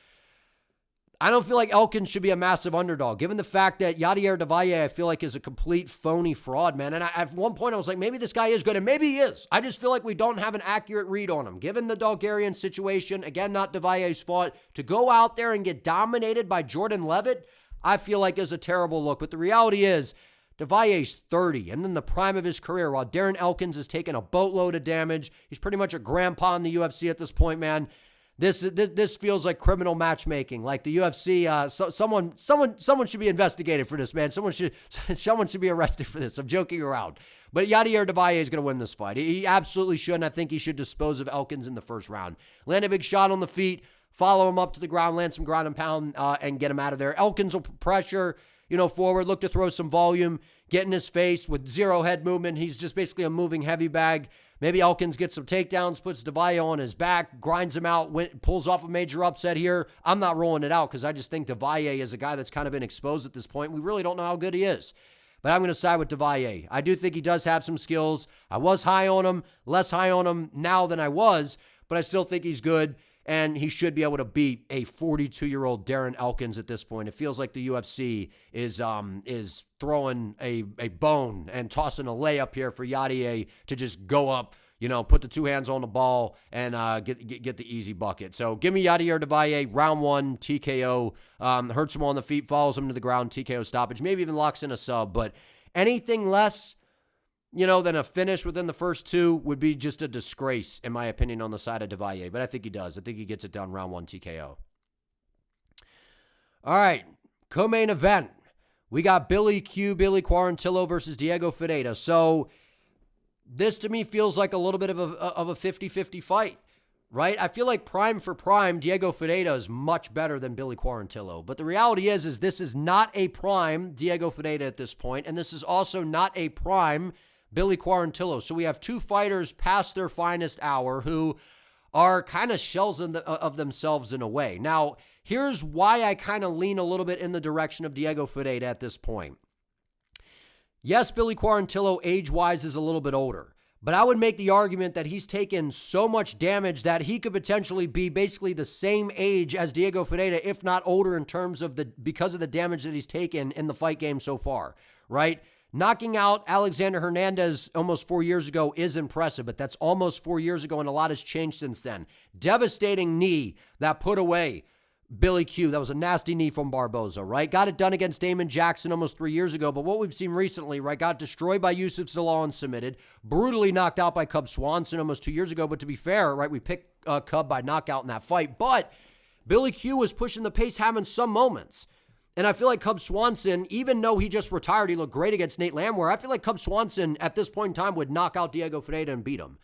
I don't feel like Elkins should be a massive underdog, given the fact that Vadier de Valle, I feel like, is a complete phony fraud, man. And at one point, I was like, maybe this guy is good, and maybe he is. I just feel like we don't have an accurate read on him. Given the Dalgarian situation, again, not de Valle's fault, to go out there and get dominated by Jordan Levitt, I feel like is a terrible look. But the reality is, de Valle's 30 and in the prime of his career, while Darren Elkins has taken a boatload of damage. He's pretty much a grandpa in the UFC at this point, man. This feels like criminal matchmaking, like the UFC. Someone should be investigated for this, man. Someone should be arrested for this. I'm joking around, but Vadier is going to win this fight. He absolutely should, and I think he should dispose of Elkins in the first round. Land a big shot on the feet, follow him up to the ground, land some ground and pound, and get him out of there. Elkins will pressure, forward, look to throw some volume, get in his face with zero head movement. He's just basically a moving heavy bag. Maybe Elkins gets some takedowns, puts Valle on his back, grinds him out, pulls off a major upset here. I'm not rolling it out because I just think Valle is a guy that's kind of been exposed at this point. We really don't know how good he is. But I'm going to side with Valle. I do think he does have some skills. I was high on him, less high on him now than I was, but I still think he's good. And he should be able to beat a 42-year-old Darren Elkins at this point. It feels like the UFC is throwing a bone and tossing a layup here for Vadier to just go up, put the two hands on the ball and get the easy bucket. So give me Vadier to Valle, round 1, TKO. Hurts him on the feet, follows him to the ground, TKO stoppage, maybe even locks in a sub. But anything less than a finish within the first 2 would be just a disgrace, in my opinion, on the side of Valle. But I think he does. I think he gets it done round 1 TKO. All right, co-main event. We got Billy Quarantillo versus Diego Ferreira. So this to me feels like a little bit of a 50-50 fight, right? I feel like prime for prime, Diego Ferreira is much better than Billy Quarantillo. But the reality is this is not a prime Diego Ferreira at this point, and this is also not a prime Billy Quarantillo. So we have 2 fighters past their finest hour who are kind of shells of themselves in a way. Now, here's why I kind of lean a little bit in the direction of Diego Ferreira at this point. Yes, Billy Quarantillo age-wise is a little bit older, but I would make the argument that he's taken so much damage that he could potentially be basically the same age as Diego Ferreira, if not older in terms of because of the damage that he's taken in the fight game so far, right? Knocking out Alexander Hernandez almost 4 years ago is impressive, but that's almost 4 years ago, and a lot has changed since then. Devastating knee that put away Billy Q. That was a nasty knee from Barboza, right? Got it done against Damon Jackson almost 3 years ago, but what we've seen recently, right, got destroyed by Yusuf Zalal and submitted, brutally knocked out by Cub Swanson almost 2 years ago, but to be fair, right, we picked Cub by knockout in that fight, but Billy Q was pushing the pace, having some moments. And I feel like Cub Swanson, even though he just retired, he looked great against Nate Landwehr. I feel like Cub Swanson at this point in time would knock out Diego Ferreira and beat him.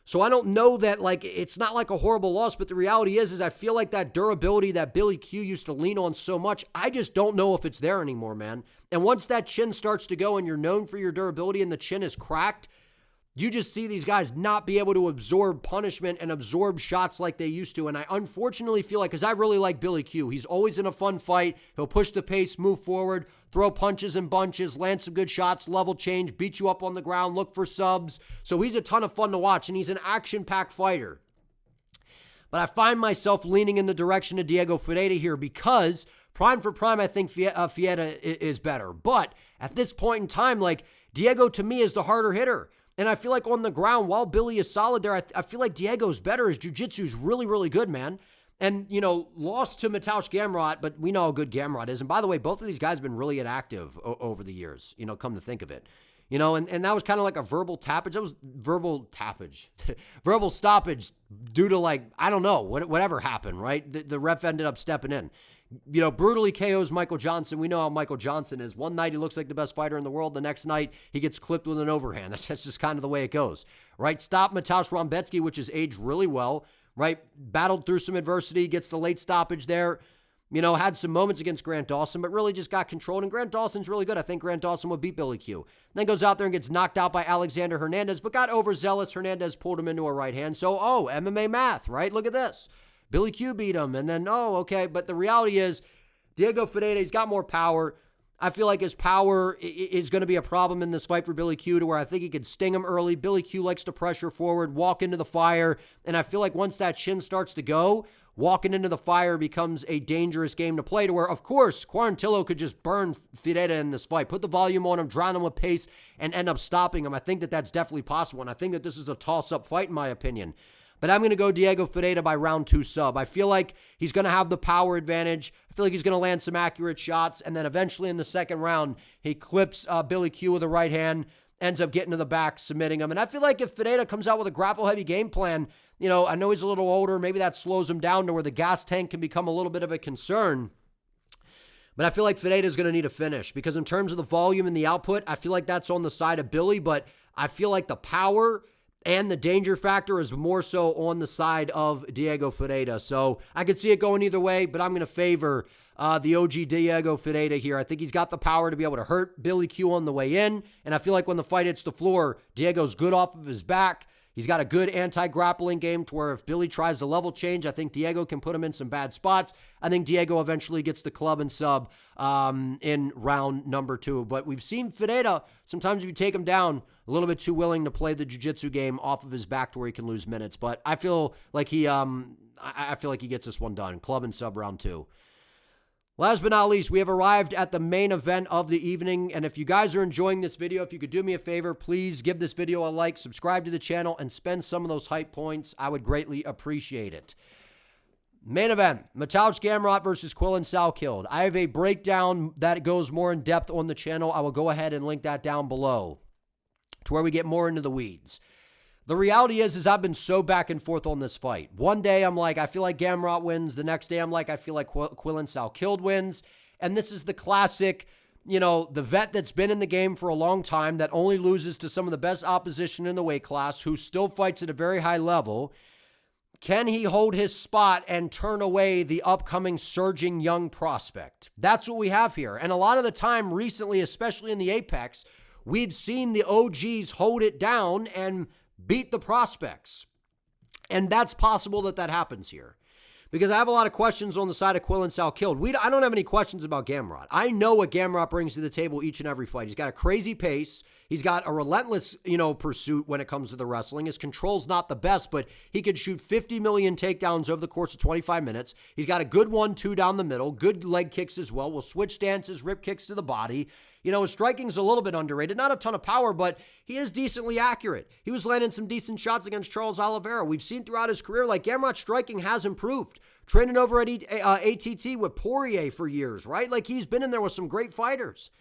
So I don't know that, it's not like a horrible loss, but the reality is I feel like that durability that Billy Q used to lean on so much, I just don't know if it's there anymore, man. And once that chin starts to go and you're known for your durability and the chin is cracked, you just see these guys not be able to absorb punishment and absorb shots like they used to. And I unfortunately feel like, because I really like Billy Q, he's always in a fun fight. He'll push the pace, move forward, throw punches and bunches, land some good shots, level change, beat you up on the ground, look for subs. So he's a ton of fun to watch, and he's an action-packed fighter. But I find myself leaning in the direction of Diego Ferreira here because prime for prime, I think Ferreira is better. But at this point in time, Diego to me is the harder hitter. And I feel like on the ground, while Billy is solid there, I feel like Diego's better. His jiu-jitsu is really, really good, man. And, lost to Mateusz Gamrot, but we know how good Gamrot is. And by the way, both of these guys have been really inactive over the years, come to think of it. And that was kind of like a verbal tappage. That was verbal stoppage due to I don't know, whatever happened, right? The ref ended up stepping in. Brutally KOs Michael Johnson. We know how Michael Johnson is. One night he looks like the best fighter in the world. The next night he gets clipped with an overhand. That's just kind of the way it goes, right? Stop Mateusz Rambetsky, which has aged really well, right? Battled through some adversity, gets the late stoppage there. Had some moments against Grant Dawson, but really just got controlled. And Grant Dawson's really good. I think Grant Dawson would beat Billy Q. Then goes out there and gets knocked out by Alexander Hernandez, but got overzealous. Hernandez pulled him into a right hand. So, MMA math, right? Look at this. Billy Q beat him, and then, okay. But the reality is, Diego Ferreira, he's got more power. I feel like his power is going to be a problem in this fight for Billy Q, to where I think he could sting him early. Billy Q likes to pressure forward, walk into the fire, and I feel like once that chin starts to go, walking into the fire becomes a dangerous game to play, to where, of course, Quarantillo could just burn Ferreira in this fight, put the volume on him, drown him with pace, and end up stopping him. I think that that's definitely possible, and I think that this is a toss-up fight, in my opinion. But I'm going to go Diego Ferreira by round 2 sub. I feel like he's going to have the power advantage. I feel like he's going to land some accurate shots. And then eventually in the second round, he clips Billy Q with a right hand, ends up getting to the back, submitting him. And I feel like if Ferreira comes out with a grapple-heavy game plan, I know he's a little older. Maybe that slows him down to where the gas tank can become a little bit of a concern. But I feel like Ferreira is going to need a finish because in terms of the volume and the output, I feel like that's on the side of Billy, but I feel like the power and the danger factor is more so on the side of Diego Ferreira. So I could see it going either way, but I'm going to favor the OG Diego Ferreira here. I think he's got the power to be able to hurt Billy Q on the way in, and I feel like when the fight hits the floor, Diego's good off of his back. He's got a good anti-grappling game to where if Billy tries to level change, I think Diego can put him in some bad spots. I think Diego eventually gets the club and sub in round number 2. But we've seen Ferreira, sometimes if you take him down, a little bit too willing to play the jiu-jitsu game off of his back to where he can lose minutes. But I feel like he gets this one done. Club and sub round 2. Last but not least, we have arrived at the main event of the evening, and if you guys are enjoying this video, if you could do me a favor, please give this video a like, subscribe to the channel, and spend some of those hype points. I would greatly appreciate it. Main event, Mateusz Gamrot versus Quillan Salkilld. I have a breakdown that goes more in depth on the channel. I will go ahead and link that down below to where we get more into the weeds. The reality is I've been so back and forth on this fight. One day I'm like, I feel like Gamrot wins. The next day I'm like, I feel like Quillan Salkilld wins. And this is the classic, the vet that's been in the game for a long time that only loses to some of the best opposition in the weight class, who still fights at a very high level. Can he hold his spot and turn away the upcoming surging young prospect? That's what we have here. And a lot of the time recently, especially in the Apex, we've seen the OGs hold it down and beat the prospects. And that's possible that happens here. Because I have a lot of questions on the side of Quillan Salkilld. I don't have any questions about Gamrot. I know what Gamrot brings to the table each and every fight. He's got a crazy pace. He's got a relentless, pursuit when it comes to the wrestling. His control's not the best, but he could shoot 50 million takedowns over the course of 25 minutes. He's got a good 1-2 down the middle, good leg kicks as well. Will switch stances, rip kicks to the body. His striking's a little bit underrated. Not a ton of power, but he is decently accurate. He was landing some decent shots against Charles Oliveira. We've seen throughout his career, Gamrot's striking has improved. Training over at ATT with Poirier for years, right? He's been in there with some great fighters.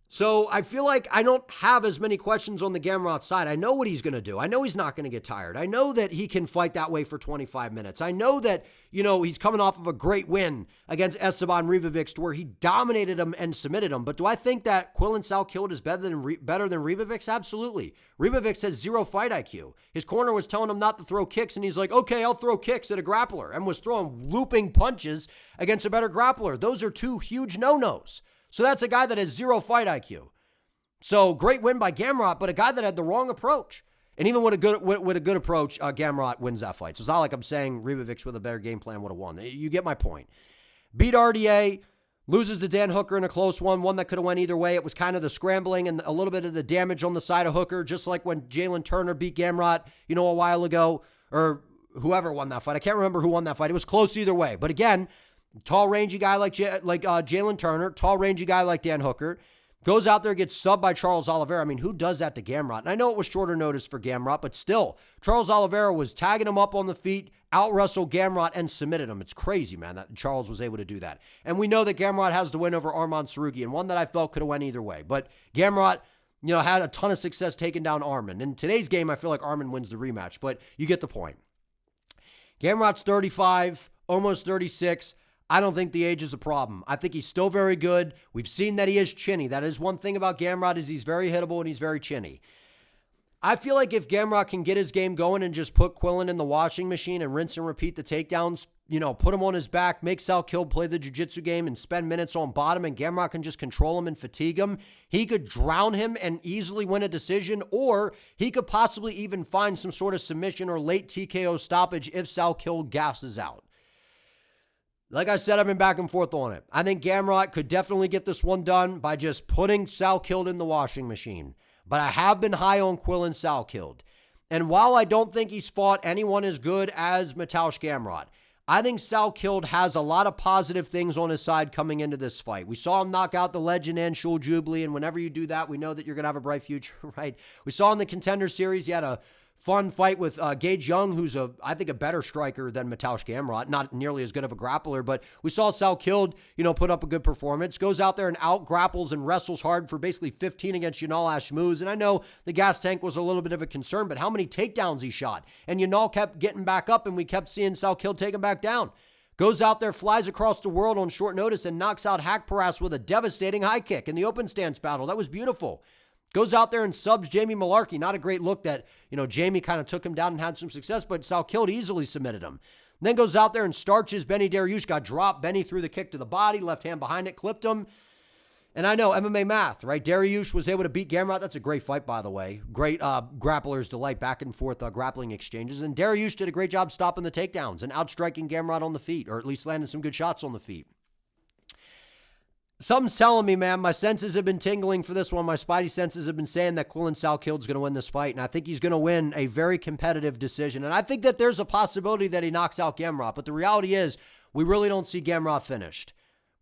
So I feel like I don't have as many questions on the Gamrot side. I know what he's going to do. I know he's not going to get tired. I know that he can fight that way for 25 minutes. I know that, he's coming off of a great win against Esteban Ribovics to where he dominated him and submitted him. But do I think that Quillan Salkilld is better than Ribovics? Absolutely. Ribovics has zero fight IQ. His corner was telling him not to throw kicks, and he's like, okay, I'll throw kicks at a grappler, and was throwing looping punches against a better grappler. Those are two huge no-nos. So that's a guy that has zero fight IQ. So great win by Gamrot, but a guy that had the wrong approach. And even with a good approach, Gamrot wins that fight. So it's not like I'm saying Ribovics with a better game plan would have won. You get my point. Beat RDA, loses to Dan Hooker in a close one that could have went either way. It was kind of the scrambling and a little bit of the damage on the side of Hooker, just like when Jalen Turner beat Gamrot, a while ago, or whoever won that fight. I can't remember who won that fight. It was close either way. But again, tall, rangy guy like Jalen Turner, tall, rangy guy like Dan Hooker, goes out there, gets subbed by Charles Oliveira. I mean, who does that to Gamrot? And I know it was shorter notice for Gamrot, but still, Charles Oliveira was tagging him up on the feet, out-wrestled Gamrot, and submitted him. It's crazy, man, that Charles was able to do that. And we know that Gamrot has the win over Arman Saruki, and one that I felt could have went either way. But Gamrot, had a ton of success taking down Arman. In today's game, I feel like Arman wins the rematch, but you get the point. Gamrot's 35, almost 36. I don't think the age is a problem. I think he's still very good. We've seen that he is chinny. That is one thing about Gamrot, is he's very hittable and he's very chinny. I feel like if Gamrot can get his game going and just put Quillan in the washing machine and rinse and repeat the takedowns, put him on his back, make Salkilld play the jiu-jitsu game and spend minutes on bottom, and Gamrot can just control him and fatigue him, he could drown him and easily win a decision, or he could possibly even find some sort of submission or late TKO stoppage if Salkilld gasses out. Like I said, I've been back and forth on it. I think Gamrot could definitely get this one done by just putting Salkilld in the washing machine. But I have been high on Quillan Salkilld. And while I don't think he's fought anyone as good as Mateusz Gamrot, I think Salkilld has a lot of positive things on his side coming into this fight. We saw him knock out the legend Anshul Jubilee, and whenever you do that, we know that you're going to have a bright future, right? We saw in the Contender Series, he had a fun fight with Gage Young, who's I think a better striker than Mateusz Gamrot, not nearly as good of a grappler, but we saw Salkilld, put up a good performance, goes out there and out grapples and wrestles hard for basically 15 against Yanal Ashmouz. And I know the gas tank was a little bit of a concern, but how many takedowns he shot? And Yanal kept getting back up, and we kept seeing Salkilld take him back down. Goes out there, flies across the world on short notice, and knocks out Haqparast with a devastating high kick in the open stance battle. That was beautiful. Goes out there and subs Jamie Malarkey. Not a great look that, Jamie kind of took him down and had some success, but Salkilld easily submitted him. Then goes out there and starches Benny Dariush, got dropped. Benny threw the kick to the body, left hand behind it, clipped him. And I know MMA math, right? Dariush was able to beat Gamrot. That's a great fight, by the way. Great grapplers delight back and forth grappling exchanges. And Dariush did a great job stopping the takedowns and outstriking Gamrot on the feet, or at least landing some good shots on the feet. Something's telling me, man, my senses have been tingling for this one. My spidey senses have been saying that Quillan Salkild's going to win this fight, and I think he's going to win a very competitive decision. And I think that there's a possibility that he knocks out Gamrot, but the reality is we really don't see Gamrot finished,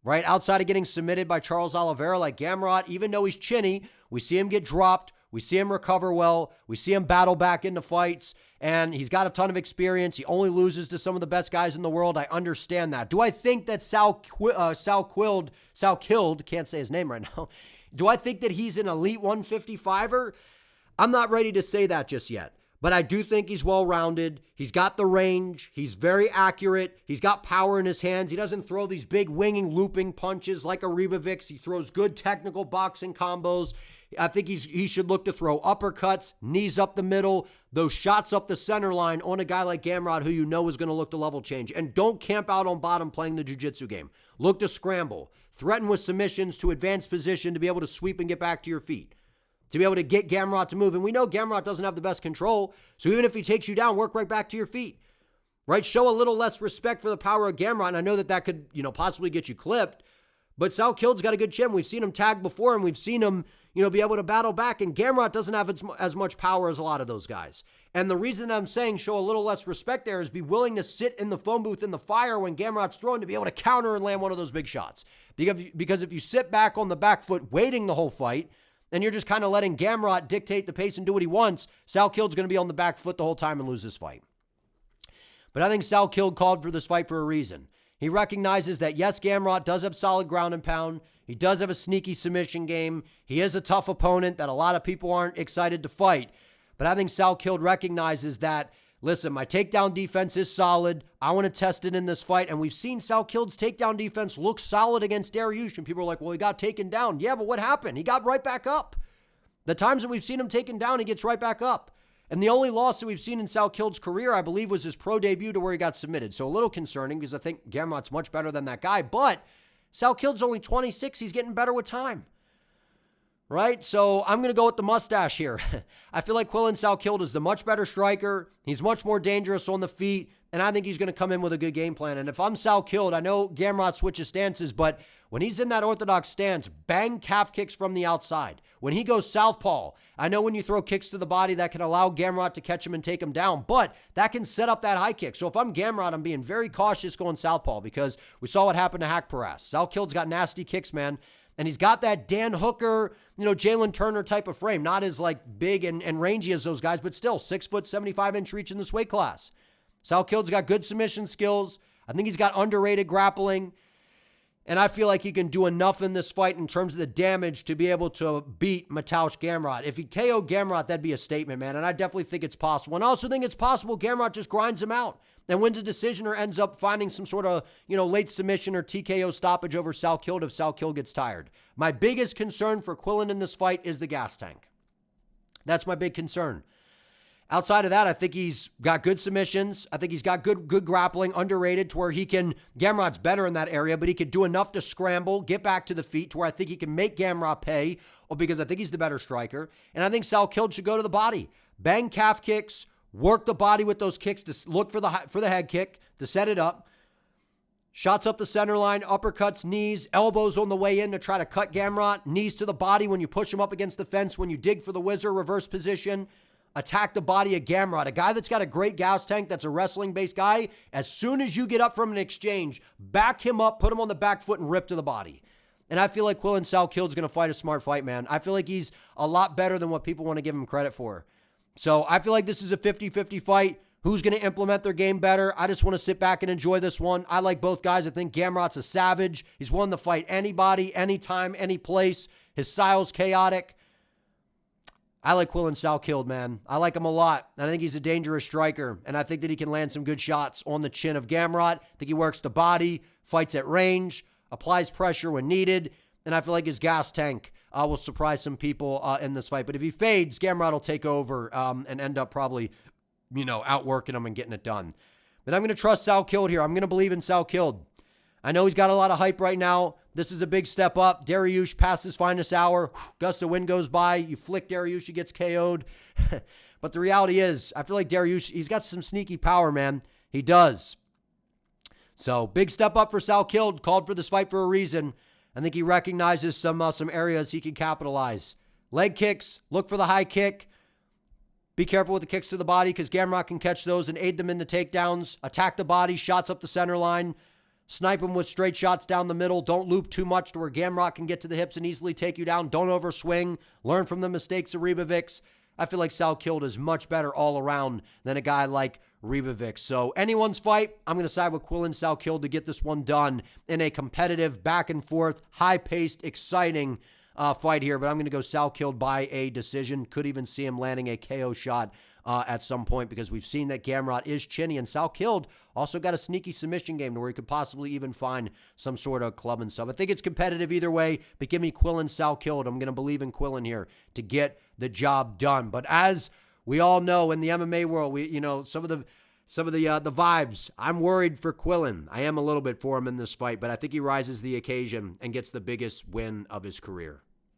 right? Outside of getting submitted by Charles Oliveira, like Gamrot, even though he's chinny, we see him get dropped, we see him recover well, we see him battle back into fights, and he's got a ton of experience. He only loses to some of the best guys in the world. I understand that. Do I think that Salkilld, can't say his name right now, do I think that he's an elite 155er? I'm not ready to say that just yet. But I do think he's well-rounded. He's got the range. He's very accurate. He's got power in his hands. He doesn't throw these big winging, looping punches like a Ribovics. He throws good technical boxing combos. I think he should look to throw uppercuts, knees up the middle, those shots up the center line on a guy like Gamrot who you know is going to look to level change. And don't camp out on bottom playing the jiu-jitsu game. Look to scramble. Threaten with submissions to advance position to be able to sweep and get back to your feet, to be able to get Gamrot to move. And we know Gamrot doesn't have the best control, so even if he takes you down, work right back to your feet, right? Show a little less respect for the power of Gamrot, and I know that could, possibly get you clipped, but Salkild's got a good chin. We've seen him tag before, and we've seen him, be able to battle back, and Gamrot doesn't have as much power as a lot of those guys. And the reason I'm saying show a little less respect there is be willing to sit in the phone booth in the fire when Gamrot's throwing to be able to counter and land one of those big shots. Because if you sit back on the back foot waiting the whole fight, and you're just kind of letting Gamrot dictate the pace and do what he wants, Salkild's going to be on the back foot the whole time and lose this fight. But I think Salkilld called for this fight for a reason. He recognizes that, yes, Gamrot does have solid ground and pound. He does have a sneaky submission game. He is a tough opponent that a lot of people aren't excited to fight. But I think Salkilld recognizes that, listen, my takedown defense is solid. I want to test it in this fight. And we've seen Salkild's takedown defense look solid against Dariush. And people are like, well, he got taken down. Yeah, but what happened? He got right back up. The times that we've seen him taken down, he gets right back up. And the only loss that we've seen in Salkild's career, I believe, was his pro debut to where he got submitted. So a little concerning because I think Gamrot's much better than that guy. But Salkild's only 26. He's getting better with time. Right? So I'm going to go with the mustache here. I feel like Quillan Salkilld is the much better striker. He's much more dangerous on the feet. And I think he's going to come in with a good game plan. And if I'm Salkilld, I know Gamrot switches stances, but when he's in that orthodox stance, bang calf kicks from the outside. When he goes southpaw, I know when you throw kicks to the body, that can allow Gamrot to catch him and take him down, but that can set up that high kick. So if I'm Gamrot, I'm being very cautious going southpaw because we saw what happened to Haqparast. Salkild's got nasty kicks, man. And he's got that Dan Hooker, Jalen Turner type of frame. Not as big and rangy as those guys, but still 6 foot, 75-inch reach in this weight class. Salkild's got good submission skills. I think he's got underrated grappling. And I feel like he can do enough in this fight in terms of the damage to be able to beat Mateusz Gamrot. If he KO Gamrot, that'd be a statement, man. And I definitely think it's possible. And I also think it's possible Gamrot just grinds him out and wins a decision or ends up finding some sort of, late submission or TKO stoppage over Salkilld if Salkilld gets tired. My biggest concern for Quillan in this fight is the gas tank. That's my big concern. Outside of that, I think he's got good submissions. I think he's got good grappling, underrated, to where he can, Gamrot's better in that area, but he could do enough to scramble, get back to the feet, to where I think he can make Gamrot pay, because I think he's the better striker. And I think Salkilld should go to the body. Bang calf kicks, work the body with those kicks to look for the head kick, to set it up. Shots up the center line, uppercuts, knees, elbows on the way in to try to cut Gamrot, knees to the body when you push him up against the fence, when you dig for the whizzer, reverse position. Attack the body of Gamrot, a guy that's got a great gas tank, that's a wrestling-based guy. As soon as you get up from an exchange, back him up, put him on the back foot, and rip to the body. And I feel like Quillan Salkild's going to fight a smart fight, man. I feel like he's a lot better than what people want to give him credit for. So I feel like this is a 50-50 fight. Who's going to implement their game better? I just want to sit back and enjoy this one. I like both guys. I think Gamrot's a savage. He's willing to fight anybody, anytime, any place. His style's chaotic. I like Quillan Salkilld, man. I like him a lot. And I think he's a dangerous striker. And I think that he can land some good shots on the chin of Gamrot. I think he works the body, fights at range, applies pressure when needed. And I feel like his gas tank will surprise some people in this fight. But if he fades, Gamrot will take over and end up probably, outworking him and getting it done. But I'm going to trust Salkilld here. I'm going to believe in Salkilld. I know he's got a lot of hype right now. This is a big step up. Dariush past his finest hour. Gust of wind goes by. You flick Dariush, he gets KO'd. But the reality is, I feel like Dariush, he's got some sneaky power, man. He does. So, big step up for Salkilld. Called for this fight for a reason. I think he recognizes some areas he can capitalize. Leg kicks. Look for the high kick. Be careful with the kicks to the body because Gamrot can catch those and aid them in the takedowns. Attack the body. Shots up the center line. Snipe him with straight shots down the middle. Don't loop too much to where Gamrot can get to the hips and easily take you down. Don't overswing. Learn from the mistakes of Ribovics. I feel like Salkilld is much better all around than a guy like Ribovics. So anyone's fight, I'm going to side with Quillan Salkilld to get this one done in a competitive, back and forth, high-paced, exciting fight here. But I'm going to go Salkilld by a decision. Could even see him landing a KO shot at some point because we've seen that Gamrot is chinny, and Salkilld also got a sneaky submission game to where he could possibly even find some sort of club and stuff. I think it's competitive either way, but give me Quillan Salkilld. I'm going to believe in Quillan here to get the job done. But as we all know in the MMA world, some of the vibes. I'm worried for Quillan. I am a little bit for him in this fight, but I think he rises to the occasion and gets the biggest win of his career.